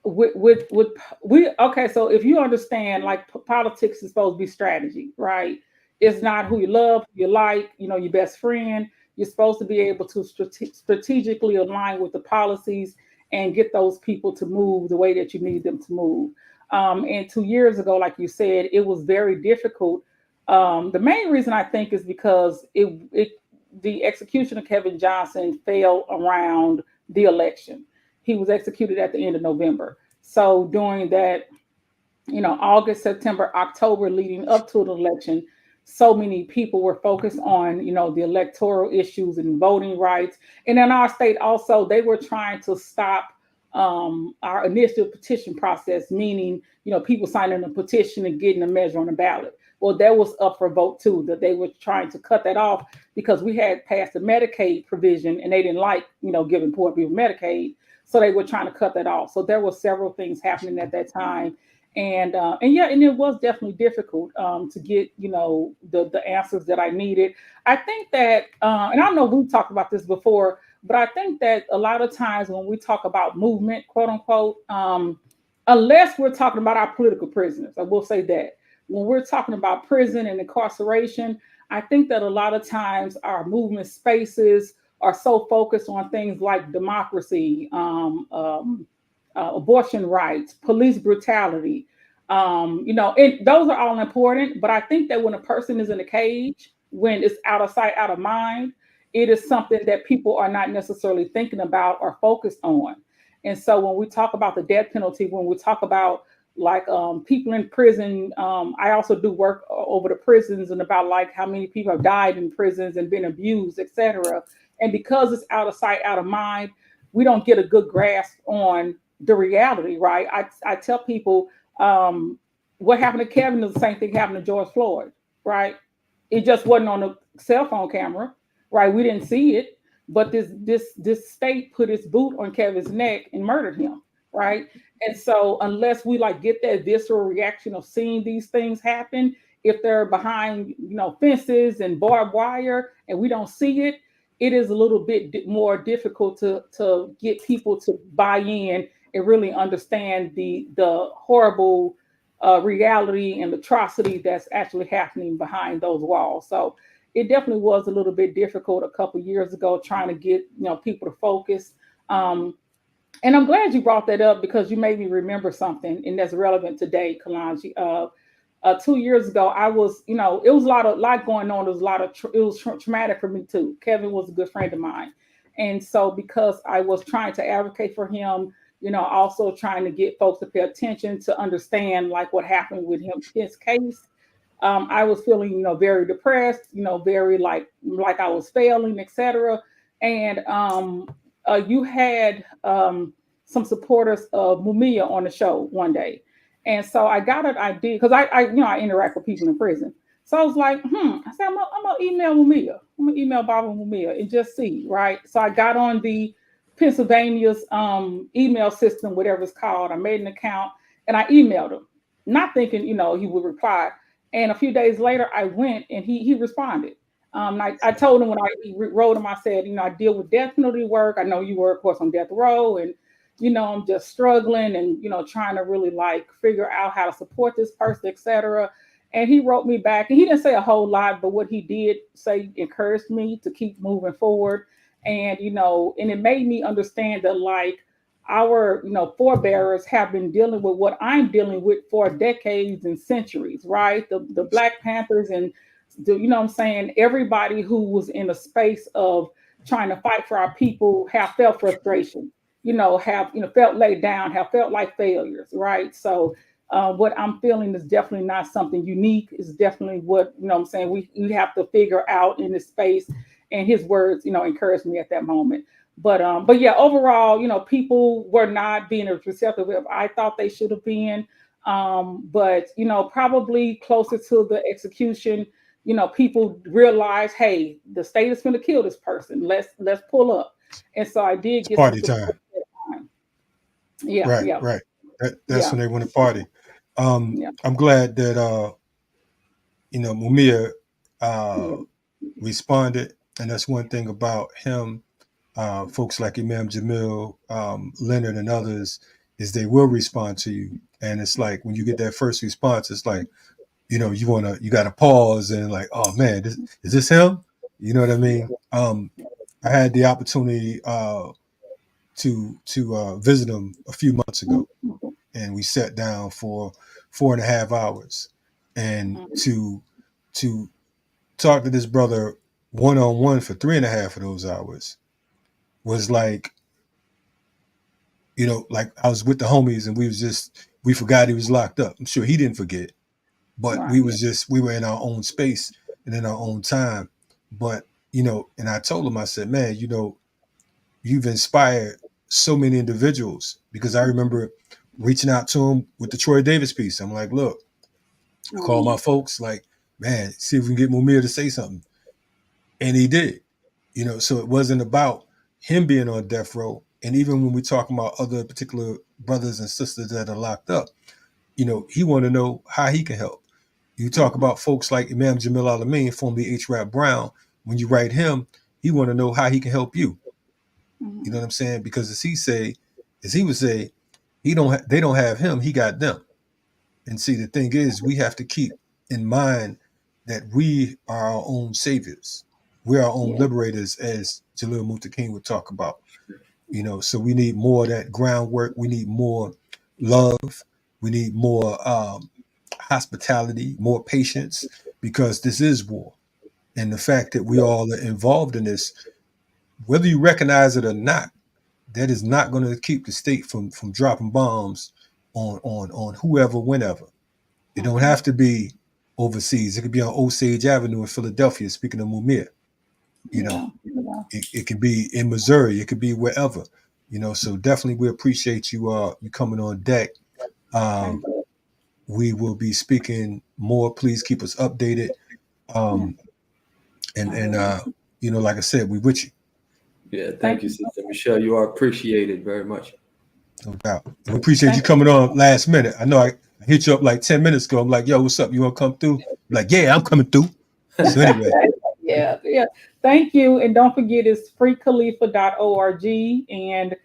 so if you understand, like, politics is supposed to be strategy, right? It's not who you love, who you like, you know, your best friend. You're supposed to be able to strategically align with the policies and get those people to move the way that you need them to move. And 2 years ago, like you said, it was very difficult. The main reason I think is because the execution of Kevin Johnson fell around the election. He was executed at the end of November. So during that, you know, August, September, October leading up to the election, so many people were focused on, you know, the electoral issues and voting rights. And in our state also, they were trying to stop our initial petition process, meaning, you know, people signing a petition and getting a measure on the ballot. Well, that was up for vote too, that they were trying to cut that off because we had passed a Medicaid provision and they didn't like, you know, giving poor people Medicaid. So they were trying to cut that off. So there were several things happening at that time. And it was definitely difficult to get, you know, the answers that I needed. I think that, and I know we've talked about this before, but I think that a lot of times when we talk about movement, quote unquote, unless we're talking about our political prisoners, I will say that. When we're talking about prison and incarceration, I think that a lot of times our movement spaces are so focused on things like democracy, abortion rights, police brutality, you know, and those are all important. But I think that when a person is in a cage, when it's out of sight, out of mind, it is something that people are not necessarily thinking about or focused on. And so when we talk about the death penalty, when we talk about like people in prison, I also do work over the prisons and about like how many people have died in prisons and been abused, etc. And because it's out of sight, out of mind, we don't get a good grasp on the reality, right? I tell people what happened to Kevin is the same thing happened to George Floyd, right? It just wasn't on a cell phone camera, right? We didn't see it, but this state put its boot on Kevin's neck and murdered him, right? And so unless we like get that visceral reaction of seeing these things happen, if they're behind, you know, fences and barbed wire and we don't see it, it is a little bit more difficult to get people to buy in and really understand the horrible reality and atrocity that's actually happening behind those walls. So it definitely was a little bit difficult a couple of years ago trying to get, you know, people to focus. And I'm glad you brought that up because you made me remember something, and that's relevant today, Kalanji. 2 years ago, I was, you know, it was a lot going on. There was it was traumatic for me too. Kevin was a good friend of mine. And so because I was trying to advocate for him, you know, also trying to get folks to pay attention to understand like what happened with him, his case, I was feeling, you know, very depressed, you know, very like I was failing, etc. And you had some supporters of Mumia on the show one day. And so I got an idea because I interact with people in prison. So I was like, I said, I'm gonna email Mumia. I'm gonna email Barbara Mumia and just see, right? So I got on the Pennsylvania's email system, whatever it's called. I made an account and I emailed him, not thinking, you know, he would reply. And a few days later, I went and he responded. I told him when I wrote him, I said, you know, I deal with death penalty work. I know you were, of course, on death row, and you know, I'm just struggling and, you know, trying to really like figure out how to support this person, etc. And he wrote me back, and he didn't say a whole lot, but what he did say encouraged me to keep moving forward. And, you know, and it made me understand that like our, you know, forebears have been dealing with what I'm dealing with for decades and centuries, right? The Black Panthers and, you know what I'm saying, everybody who was in a space of trying to fight for our people have felt frustration, have felt laid down, have felt like failures, right? So what I'm feeling is definitely not something unique. It's definitely what, I'm saying, we have to figure out in this space. And his words, encouraged me at that moment. But yeah, overall, people were not being as receptive as I thought they should have been. But probably closer to the execution, people realized, hey, the state is going to kill this person. Let's pull up. And so I did get party time. Yeah, right. That's when they want to party. I'm glad that Mumia responded, and that's one thing about him. Folks like Imam Jamil, Leonard, and others, is they will respond to you. And it's like when you get that first response, it's like, you got to pause and like, oh man, is this him? You know what I mean? I had the opportunity to visit him a few months ago, and we sat down for 4.5 hours, and to talk to this brother one-on-one for 3.5 of those hours was like, like I was with the homies and we forgot he was locked up. I'm sure he didn't forget, but we were in our own space and in our own time. But, and I told him, I said, man, you've inspired so many individuals, because I remember reaching out to him with the Troy Davis piece. I'm like, look, call my folks, like, man, see if we can get Mumia to say something. And he did, so it wasn't about him being on death row. And even when we're talking about other particular brothers and sisters that are locked up, he want to know how he can help. You talk about folks like Imam Jamil Al-Amin, formerly H. Rap Brown. When you write him, he want to know how he can help you. You know what I'm saying? Because as he would say, they don't have him, he got them. And see, the thing is, we have to keep in mind that we are our own saviors. We're our own liberators, as Jalil Muta King would talk about. So we need more of that groundwork. We need more love. We need more hospitality, more patience, because this is war. And the fact that we all are involved in this, whether you recognize it or not, that is not going to keep the state from dropping bombs on whoever, whenever. It don't have to be overseas. It could be on Osage Avenue in Philadelphia, speaking of Mumia. It could be in Missouri. It could be wherever. So definitely we appreciate you coming on deck. We will be speaking more. Please keep us updated. Like I said, we with you. Yeah, thank you, Sister Michelle. You are appreciated very much. No doubt. We appreciate you coming on last minute. I know I hit you up like 10 minutes ago. I'm like, yo, what's up? You want to come through? I'm like, yeah, I'm coming through. So anyway. Yeah. Thank you. And don't forget, it's freekhalifa.org. And,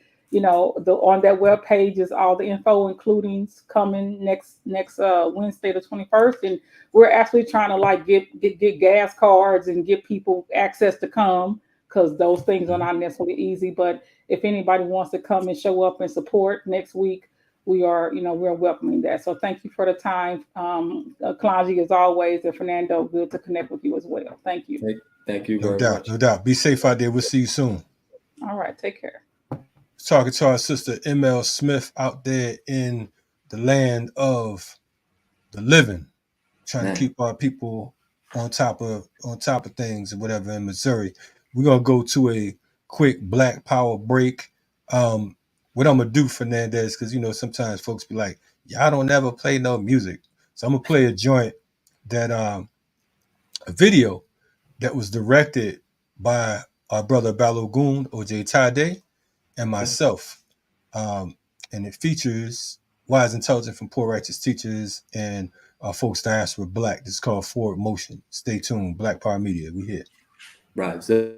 on that webpage is all the info, including coming next Wednesday, the 21st. And we're actually trying to get gas cards and get people access to come, because those things are not necessarily easy. But if anybody wants to come and show up and support next week, we're welcoming that. So thank you for the time. Kalonji, as always, and Fernando, good to connect with you as well. Thank you. Thank you very much. No doubt. Be safe out there. We'll see you soon. All right. Take care. Talking to our sister ML Smith out there in the land of the living, trying to keep our people on top of things and whatever in Missouri. We're gonna go to a quick Black Power break. What I'm gonna do, Fernandez, because sometimes folks be like, y'all don't never play no music. So I'm gonna play a joint that a video that was directed by our brother Balogun OJ Tade and myself. And it features Wise Intelligent from Poor Righteous Teachers and folks diaspora Black. This is called Forward Motion. Stay tuned. Black Power Media. We here. Right. So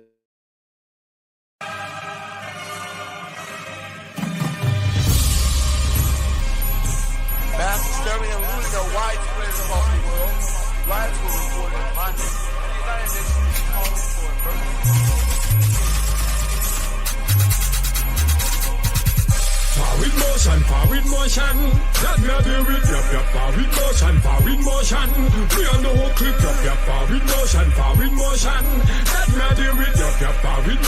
mass disturbing and looting are widespread across the world. Riots were reported on Monday, and the United Nations is calling for emergency. Forward motion. That me a deal with forward motion. We on the whole clip, forward motion. That me a deal with forward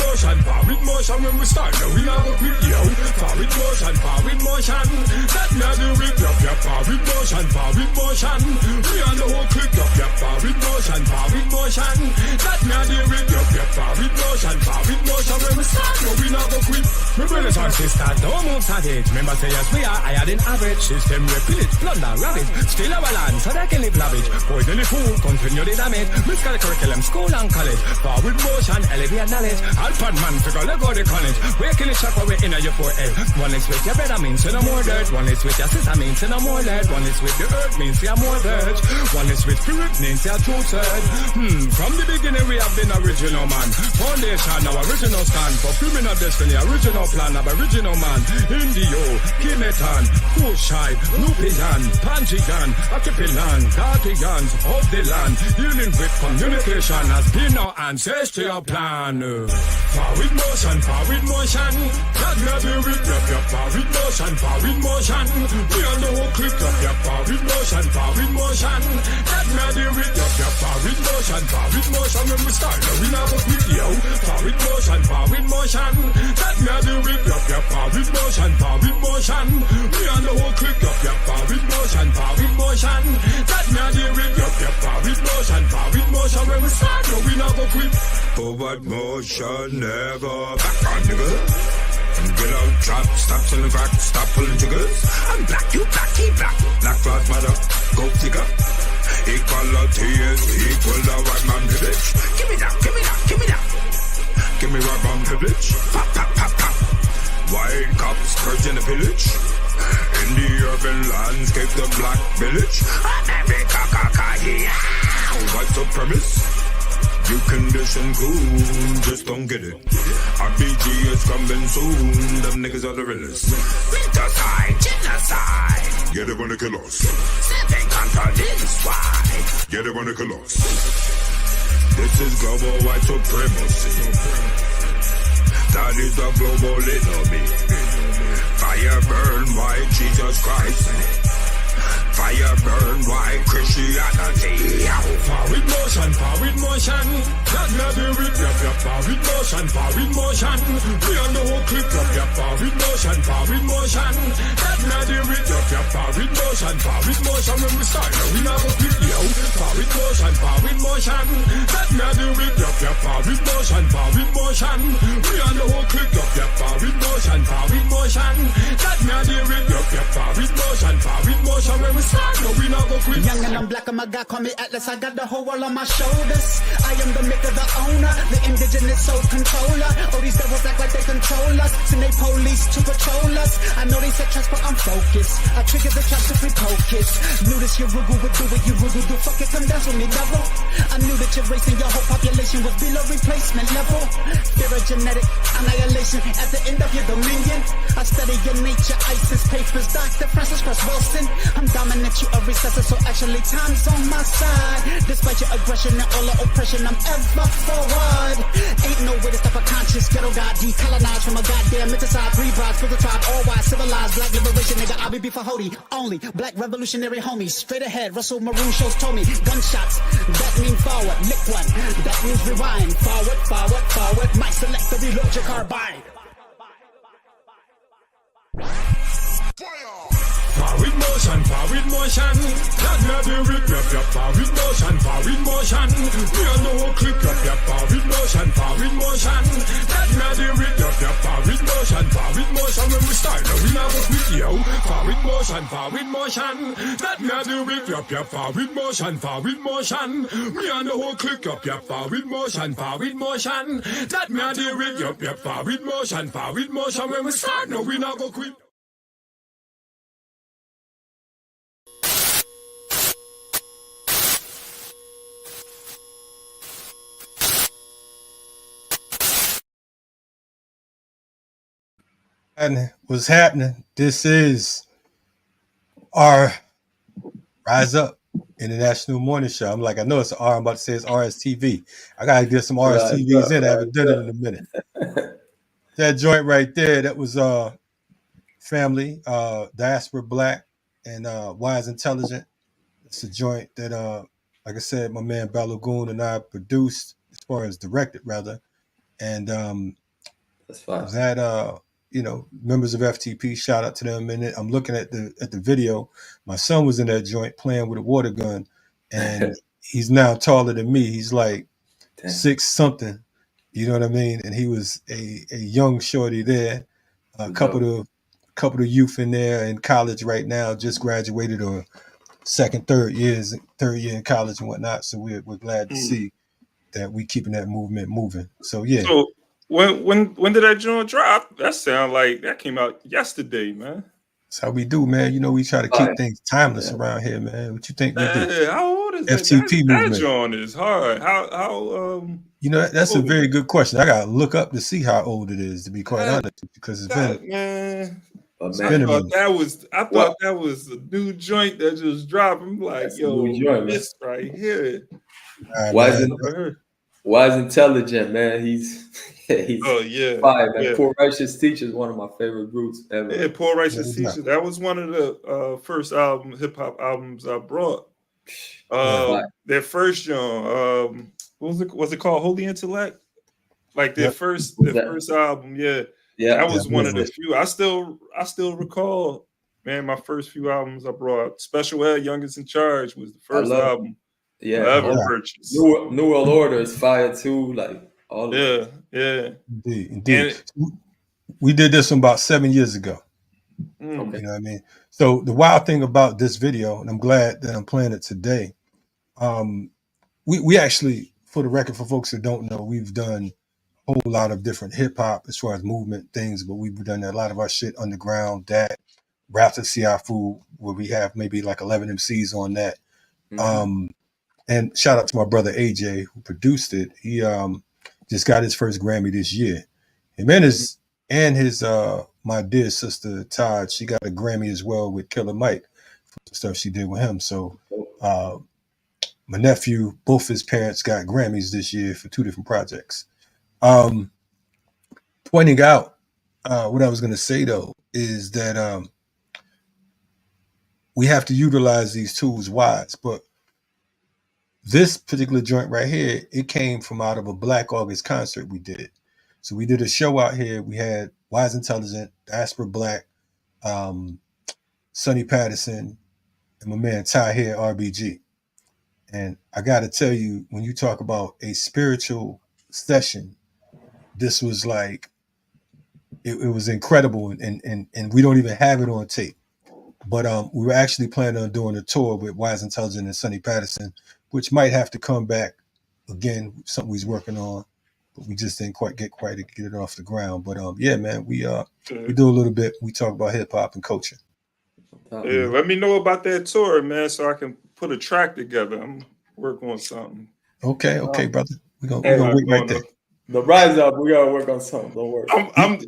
forward motion when we start. Now we not go quit, yo. Forward motion, forward motion. That me do it, yup, forward motion, forward motion. We on the whole click, yup, forward motion, forward motion. That me do it, yup, forward motion when we start. Now we not go quit. My brothers and sisters, don't move savage. Remember say yes, we are higher than average. System we pillage, plunder, ravage. Still our land, so they can live lavish. Poison the food, continue the damage. Miss the curriculum, school and college. Forward motion, elevate knowledge. Alpha man, figure let go to college. We're killing chakra, we're in your forehead. One is with your brother means you no more dirt. One is with your sister means you no more dirt. One is with the earth means you more dirt. One is with spirit means you true third. From the beginning we have been original man. Foundation, our original stand. Fulfillment of destiny, original plan of original man. Indio, Kimetan, Kushai, Nupian, Panjigan, Akipilan, Guardians of the land. Dealing with communication has been our ancestral plan. Forward motion, forward motion. That me do it, yup, forward motion, forward motion. We on the whole click, yup, forward motion, forward motion. That me do it, yup, forward motion when we start. Now we not go quit, yo. Forward motion, forward motion. That me do it, yup, forward motion, forward motion. We on the whole click, yup, forward motion, forward motion. That me do it, yup, forward motion when we start. Now we not go quit. Forward motion, never back on, nigga. Get out, drop, stop selling crack, stop pulling triggers. I'm black, you black, he black. Black lives matter, go figure. Equality is equal to white man privilege. Give me that, give me that, give me that. Give me white man privilege. Pop, pop, pop, pop. White cops purging the pillage. In the urban landscape, the black village. America, kaka, yeah. White supremacy. You condition cool, just don't get it. RPG is coming soon, them niggas are the realest. Genocide, genocide. Yeah, they wanna kill us. Seven continents wide. Yeah, they wanna kill us. This is global white supremacy. That is the global enemy. Fire burn white Jesus Christ. Fire burn white Christianity. Forward motion, forward motion. That me do it, yup, forward motion, forward motion. We on the whole click, yup, forward motion, forward motion. That me do it, yup, forward motion when we start. Now we not go quit, yo. Forward motion. That me do it, yup, forward motion. We on the whole click, yup, forward motion. That me do it, yup, forward motion when we start. Now we not go quit. Young and I'm black and my God call me Atlas. I got the whole world on my shoulders. I am the maker, the owner, the indigenous soul controller. All these devils act like they control us. Send they police to patrol us. I know they set traps, but I'm focused. I trigger the traps if we focus. Knew this your Rugu would do what you Rugu do. Fuck it, come dance with me, devil. I knew that your race and your whole population was below replacement level. Fear of genetic annihilation at the end of your dominion. I study your nature, ISIS papers, Dr. Francis Cross Wilson. I'm dominant, you a recessor, so actually time's on my side. Despite your aggression and all the oppression, I'm ever forward. Ain't no way to stop a conscious ghetto god, decolonized from a goddamn mythicide. 3 brides for the tribe, all white, civilized, black liberation, nigga, I'll be for Hody. Only black revolutionary homies, straight ahead, Russell Maroon shows told me. Gunshots, that mean forward, lick one, that means rewind. Forward, forward, forward, might select the reload your carbine. Forward motion, forward motion. That me do it, yup, forward motion. We on the whole click, yup, forward motion. That me do it, yup, forward motion when we start. Now we not go quit, yo. Forward motion. That me do it, yup, forward motion. We on the whole click, yup, forward motion. That me do it, yup, forward motion when we start. Now we not go quit. And what's happening? This is our Rise Up International Morning Show. I'm like, I know it's R. I'm about to say it's RSTV. I gotta get some RSTVs in. I haven't done it in a minute. That joint right there, that was family, diaspora black and wise intelligent. It's a joint that like I said, my man Balogun and I produced, as far as directed rather. And That's fine. That members of FTP, shout out to them. And I'm looking at the video. My son was in that joint playing with a water gun, and he's now taller than me. He's like 6 something. You know what I mean? And he was a young shorty there. A couple of youth in there in college right now, just graduated or third year in college and whatnot. So we're glad to see that we keeping that movement moving. So yeah. So when did that joint drop? That sound like that came out yesterday, man. That's how we do, man. You know, we try to keep things timeless around here, man. What you think we do? How old is FTP movement? That joint is hard. How you know, that's a very good question. I gotta look up to see how old it is, to be quite honest, because it's been man. I thought that was a new joint that just dropped. I'm like, that's this right here. Wise Intelligent, man. He's fire, man. Yeah. Poor Righteous Teacher is one of my favorite groups ever. Yeah, Poor Righteous Teacher. That was one of the first hip hop albums I brought. Their first joint, what was it called? Holy Intellect? Like their first album, yeah. That was one of the few. I still recall, man, my first few albums I brought. Special Ed, Youngest in Charge was the first album I ever purchased. New World Order is fire too, like all of it. Indeed. We did this one about 7 years ago. Okay. You know what I mean? So the wild thing about this video, and I'm glad that I'm playing it today, we actually, for the record, for folks that don't know, we've done a whole lot of different hip hop as far as movement things, but we've done a lot of our shit underground, that Rap Siafu, where we have maybe like 11 MCs on that. And shout out to my brother AJ who produced it. He just got his first Grammy this year. Him and his my dear sister Todd, she got a Grammy as well with Killer Mike for the stuff she did with him. So my nephew, both his parents got Grammys this year for 2 different projects. Pointing out what I was going to say though is that we have to utilize these tools wise, but this particular joint right here, it came from out of a Black August concert we did. So we did a show out here. We had Wise Intelligent, Diaspora Black, Sonny Patterson, and my man Ty here, RBG. And I got to tell you, when you talk about a spiritual session, this was like, it was incredible. And we don't even have it on tape. But we were actually planning on doing a tour with Wise Intelligent and Sonny Patterson, which might have to come back again, something he's working on, but we just didn't quite get it off the ground. But yeah, man, we do a little bit. We talk about hip hop and culture. Yeah, let me know about that tour, man, so I can put a track together. I'm working on something. Okay, brother. We're gonna wait right there. The rise up, we gotta work on something. Don't worry. I'm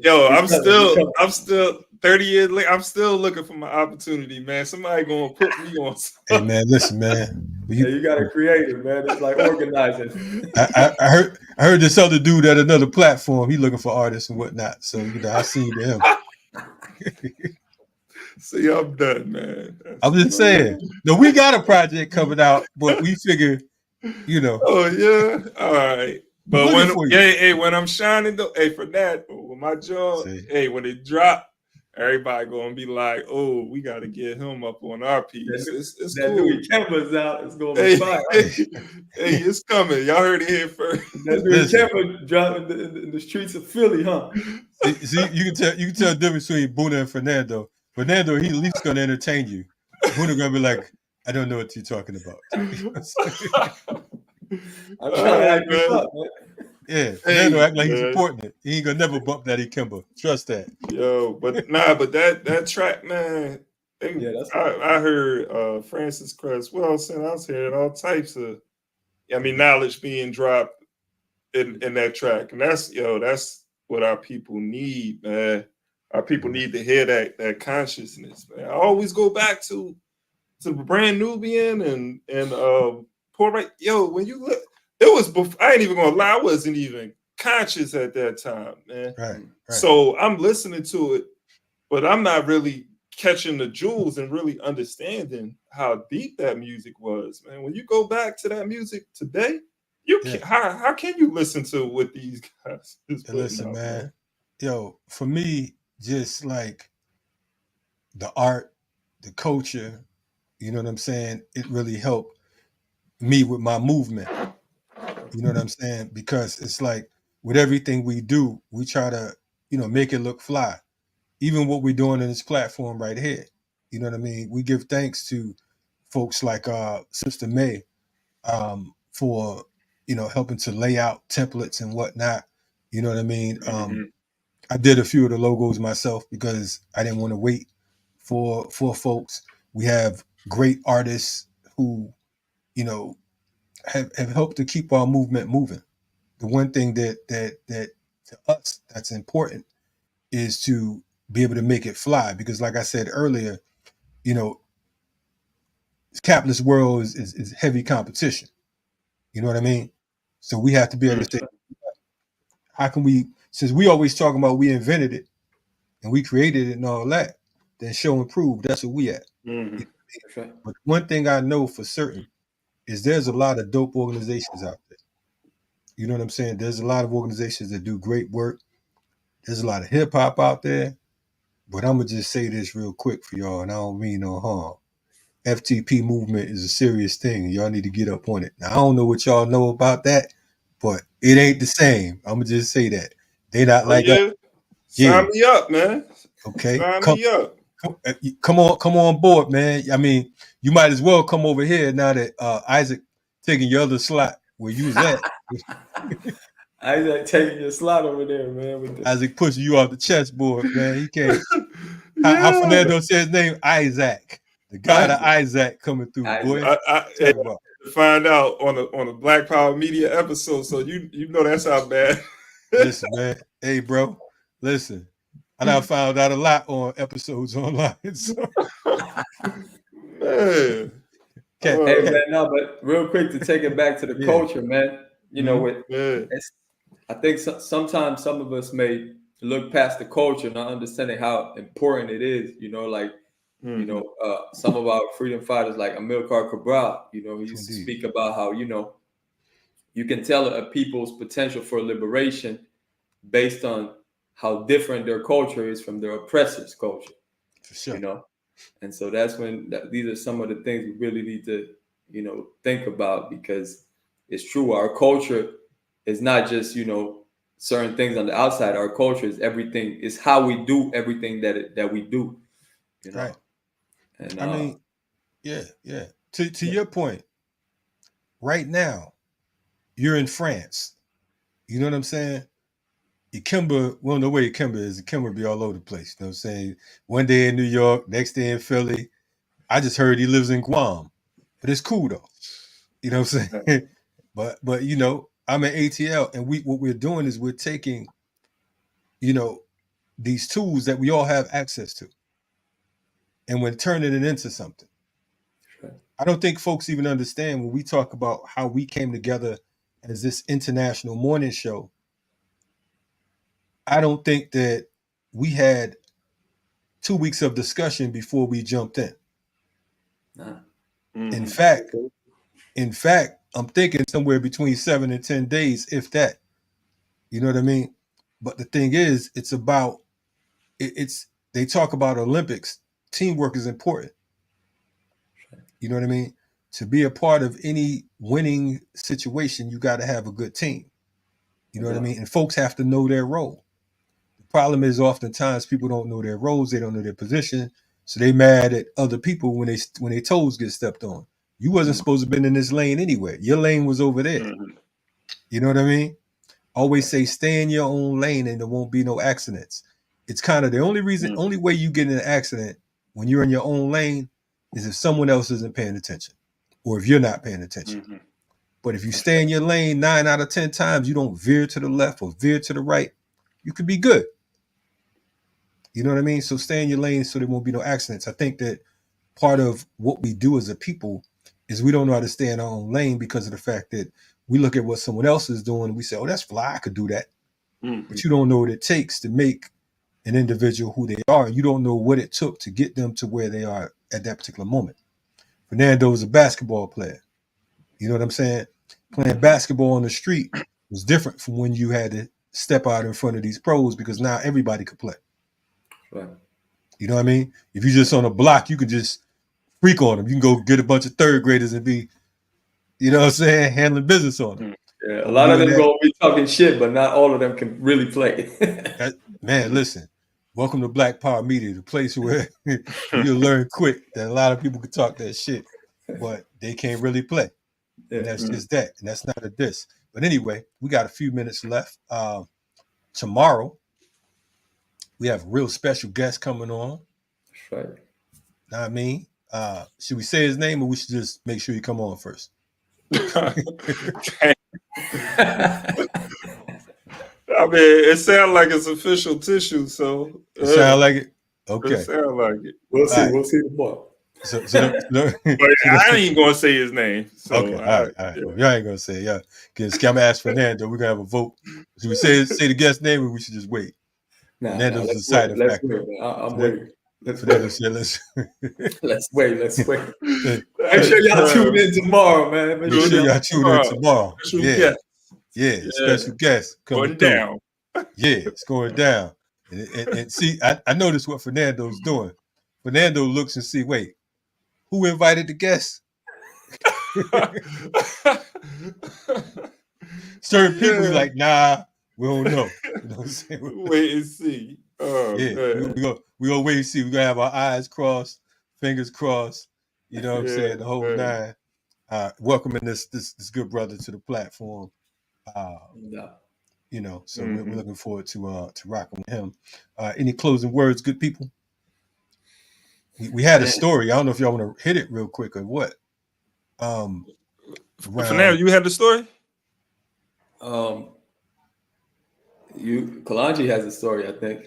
still 30 years late. I'm still looking for my opportunity, man. Somebody gonna put me on something. Hey man, listen, man. You gotta create it, man. It's like organizing. I heard this other dude at another platform. He looking for artists and whatnot. So I seen him. See, I'm done, man. I'm just saying. No, we got a project coming out, but we figure, Oh yeah, all right. But when I'm shining though, for that, with my job, when it drop, everybody gonna be like, "Oh, we got to get him up on our piece." It's that cool. New Kemba's out. It's gonna be fire. It's coming. Y'all heard it here first. That New Kemba dropping in the streets of Philly, huh? See, you can tell the difference between Buddha and Fernando. Fernando, he at least gonna entertain you. Buddha gonna be like, "I don't know what you're talking about." I'm trying to act this up, man. Yeah, Fernando act like he's supporting it. He ain't gonna never bump that Ikemba. Trust that. Yo, but that track, man. I heard Francis Cress Wilson. I was hearing all types of, knowledge being dropped in that track, and that's what our people need, man. Our people need to hear that consciousness, man. I always go back to Brand Nubian and Poor Right. Yo, when you look, it was before, I ain't even gonna lie, I wasn't even conscious at that time, man. Right. So I'm listening to it, but I'm not really catching the jewels and really understanding how deep that music was, man. When you go back to that music today, how can you listen to what these guys is putting listen, out, man? for me, just like the art, the culture, you know what I'm saying? It really helped me with my movement. You know what I'm saying? Because it's like with everything we do, we try to, make it look fly. Even what we're doing in this platform right here. You know what I mean? We give thanks to folks like Sister May for, helping to lay out templates and whatnot. You know what I mean? I did a few of the logos myself because I didn't want to wait for folks. We have great artists who, have helped to keep our movement moving. The one thing that to us that's important is to be able to make it fly, because like I said earlier, this capitalist world is heavy competition. You know what I mean? So we have to be able to say, how can we, since we always talking about we invented it and we created it and all that, then show and prove, that's what we at. But one thing I know for certain is there's a lot of dope organizations out there. You know what I'm saying? There's a lot of organizations that do great work. There's a lot of hip hop out there. But I'm going to just say this real quick for y'all, and I don't mean no harm. FTP movement is a serious thing, and y'all need to get up on it. Now, I don't know what y'all know about that, but it ain't the same. I'm going to just say that. They not like us. Sign me up, man. Okay. Sign me up. Come on board, man. I mean, you might as well come over here now that Isaac taking your other slot where you was at. Isaac taking your slot over there, man. Isaac pushing you off the chessboard, man. He can't. How Fernando says his name? Isaac. The God of Isaac coming through, boy. I find out on a Black Power Media episode, so you know that's how bad. Listen, man. Hey, bro. Listen. I found out a lot on episodes online. So. Man. Hey, man, no, but real quick to take it back to the culture, man. You know, I think sometimes some of us may look past the culture, not understanding how important it is. You know, like some of our freedom fighters, like Amilcar Cabral. You know, he used to speak about how you can tell a people's potential for liberation based on how different their culture is from their oppressor's culture. For sure. You know, and so that's when these are some of the things we really need to think about, because it's true, our culture is not just certain things on the outside. Our culture is everything. It's how we do everything that we do. You know? Right. And I mean, yeah. To your point, right now, you're in France. You know what I'm saying? Ikemba, we don't know where Ikemba is. Ikemba be all over the place. You know what I'm saying? One day in New York, next day in Philly. I just heard he lives in Guam. But it's cool though. You know what I'm saying? But I'm at ATL, and what we're doing is we're taking, these tools that we all have access to, and we're turning it into something. Sure. I don't think folks even understand when we talk about how we came together as this international morning show. I don't think that we had 2 weeks of discussion before we jumped in. Nah. In fact, I'm thinking somewhere between 7 and 10 days, if that. You know what I mean? But the thing is, it's about they talk about Olympics. Teamwork is important. You know what I mean? To be a part of any winning situation, you got to have a good team. You know what I mean? And folks have to know their role. The problem is oftentimes people don't know their roles. They don't know their position. So they mad at other people when their toes get stepped on. You wasn't supposed to have been in this lane anyway. Your lane was over there. You know what I mean? Always say stay in your own lane and there won't be no accidents. It's kind of the only way you get in an accident when you're in your own lane is if someone else isn't paying attention or if you're not paying attention. But if you stay in your lane 9 out of 10 times, you don't veer to the left or veer to the right, you could be good. You know what I mean? So stay in your lane so there won't be no accidents. I think that part of what we do as a people is we don't know how to stay in our own lane because of the fact that we look at what someone else is doing and we say, oh, that's fly, I could do that. But you don't know what it takes to make an individual who they are. You don't know what it took to get them to where they are at that particular moment. Fernando was a basketball player. You know what I'm saying? Playing basketball on the street was different from when you had to step out in front of these pros because now everybody could play. Right. You know what I mean? If you're just on a block, you can just freak on them. You can go get a bunch of third graders and be, you know what I'm saying, handling business on them. Yeah, a lot of them gonna be talking shit, but not all of them can really play. Man, listen. Welcome to Black Power Media, the place where you'll learn quick that a lot of people can talk that shit, but they can't really play. Yeah. And that's just that. And that's not a diss. But anyway, we got a few minutes left. Tomorrow, we have a real special guest coming on. That's right. Know what I mean? Should we say his name or we should just make sure you come on first? I mean, it sounds like it's official tissue, so it sounds like it. Okay, it sounds like it. We'll see. Right. We'll see tomorrow. But I ain't gonna say his name. So okay, all right. Yeah. Well, y'all ain't gonna say it, yeah. Because I'm gonna ask Fernando. We're gonna have a vote. Should we say the guest name or we should just wait? Fernando's deciding factor. I'm waiting. Let's wait. Make sure y'all tune in tomorrow, man. Make sure y'all tune in tomorrow. Yeah, special guest coming down. Yeah, it's going down. And see, I noticed what Fernando's doing. Fernando looks and see, wait, who invited the guest? Certain people be like, nah, we don't know. You know what I'm saying? Wait and see. Oh, yeah, we gonna wait and see. We're gonna have our eyes crossed, fingers crossed. You know what I'm saying? The whole nine. Welcoming this good brother to the platform. You know, so we're looking forward to rocking with him. Any closing words, good people? We had a story. I don't know if y'all want to hit it real quick or what. For now, you had the story? Kalanji has a story, I think.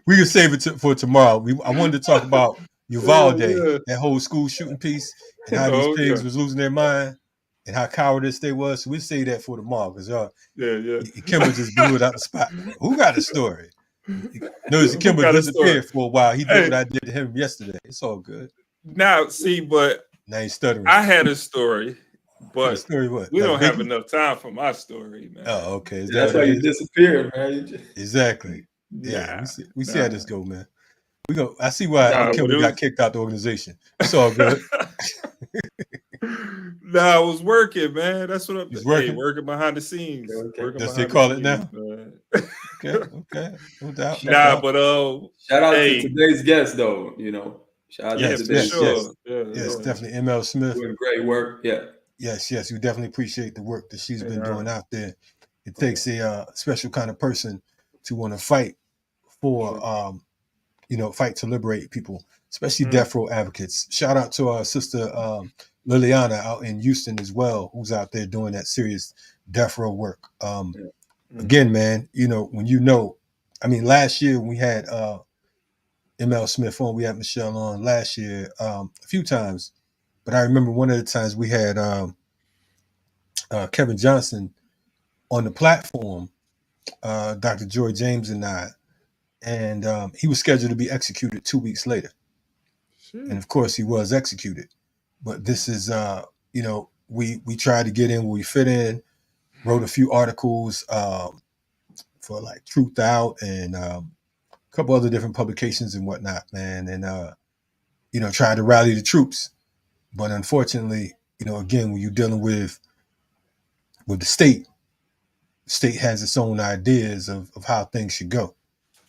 We can save it for tomorrow. I wanted to talk about Uvalde, that whole school shooting piece, and how these pigs was losing their mind, and how cowardice they was. So we'll save that for tomorrow because Kimber just blew it out the spot. Who got a story? Notice Kimber disappeared for a while. He did what I did to him yesterday. It's all good. Now, see, but now he's stuttering. I had a story, but we don't have biggie? Enough time for my story, man. Oh, okay. That's why you disappeared, man. Exactly. Yeah, we see how this go, man. I see why Kimber got kicked out the organization. It's all good. I was working, man. That's what I'm working behind the scenes. Does they call it now? Okay. No doubt. Shout out to today's guest, though. You know, shout out to today's guest. Yes, definitely. ML Smith doing great work. Yeah. Yes. We definitely appreciate the work that she's been doing out there. It takes a special kind of person to want to fight for, fight to liberate people, especially death row advocates. Shout out to our sister Liliana out in Houston as well, who's out there doing that serious death row work. Again, man, when last year we had ML Smith on, we had Michelle on last year a few times, but I remember one of the times we had Kevin Johnson on the platform, Dr. Joy James and I, and he was scheduled to be executed 2 weeks later. And of course he was executed. But this is, we tried to get in where we fit in, wrote a few articles for like Truth Out and a couple other different publications and whatnot, man. And, tried to rally the troops. But unfortunately, again, when you're dealing with the state has its own ideas of how things should go.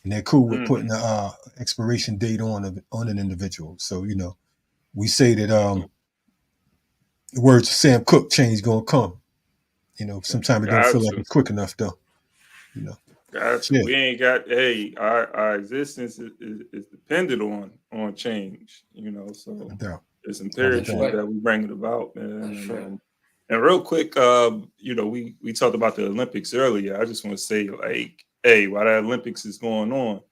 And they're cool with putting the expiration date on an individual. So, we say that the words of Sam Cooke, change gonna come. Sometimes it don't feel like it's quick enough though. Gotcha. Yeah. We ain't got our existence is dependent on change, so it's imperative that we bring it about, man. And real quick, we talked about the Olympics earlier. I just want to say, while the Olympics is going on,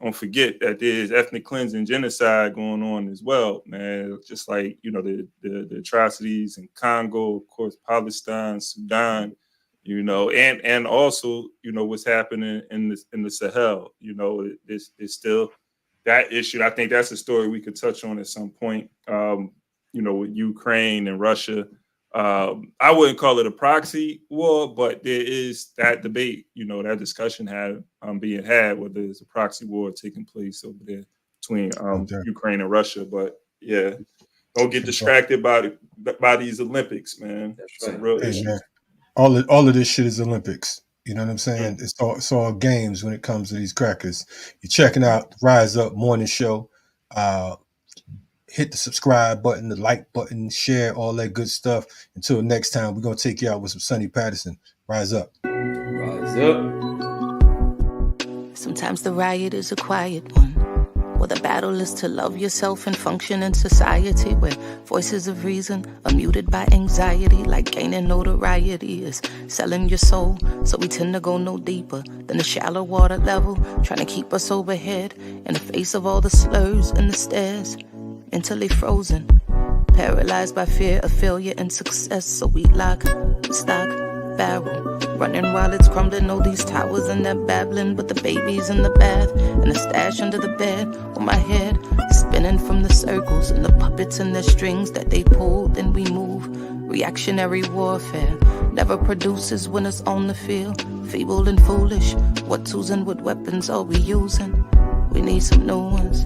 don't forget that there's ethnic cleansing, genocide going on as well, man. Just like, the atrocities in Congo, of course, Palestine, Sudan, and also, what's happening in the Sahel. It's still that issue. I think that's a story we could touch on at some point, with Ukraine and Russia. I wouldn't call it a proxy war, but there is that debate, that discussion being had, whether it's a proxy war taking place over there between Ukraine and Russia. But yeah, don't get distracted by these Olympics, man. That's right. Real issue. Man. All of this shit is Olympics. You know what I'm saying? It's all games when it comes to these crackers. You're checking out the Rise Up Morning Show. Hit the subscribe button, the like button, share, all that good stuff. Until next time, we're going to take you out with some Sonny Patterson. Rise up. Rise up. Sometimes the riot is a quiet one. Well, the battle is to love yourself and function in society where voices of reason are muted by anxiety, like gaining notoriety is selling your soul. So we tend to go no deeper than the shallow water level, trying to keep us overhead in the face of all the slurs and the stares, until they frozen, paralyzed by fear of failure and success. So we lock, stock, barrel, running while it's crumbling. All these towers and they're babbling, but the baby's in the bath and the stash under the bed on my head, spinning from the circles and the puppets and the strings that they pull. Then we move. Reactionary warfare never produces winners on the field. Feeble and foolish. What tools and what weapons are we using? We need some new ones.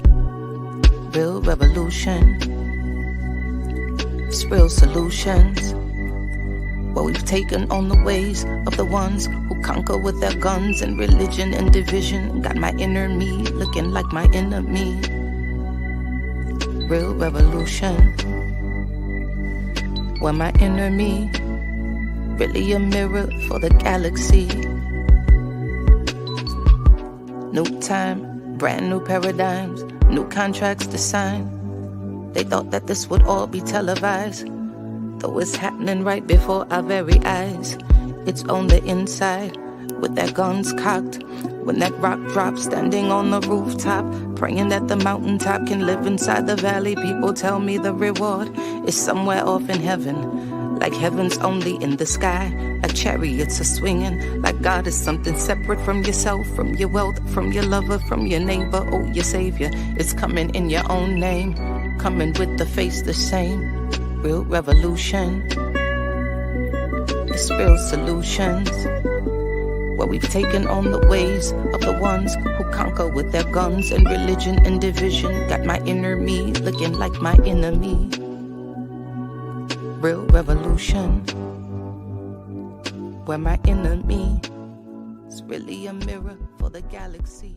Real revolution. It's real solutions. Well, we've taken on the ways of the ones who conquer with their guns and religion and division. Got my inner me looking like my enemy. Real revolution. Well, my inner me really a mirror for the galaxy. New time, brand new paradigms, new contracts to sign. They thought that this would all be televised, though it's happening right before our very eyes. It's on the inside, with their guns cocked. When that rock drops, standing on the rooftop, praying that the mountaintop can live inside the valley. People tell me the reward is somewhere off in heaven, like heaven's only in the sky. Like chariots are swinging, like God is something separate from yourself, from your wealth, from your lover, from your neighbor. Oh, your savior is coming in your own name, coming with the face the same. Real revolution. It's real solutions. Where we've taken on the ways of the ones who conquer with their guns and religion and division. Got my inner me looking like my enemy. Real revolution. Where my enemy is really a mirror for the galaxy.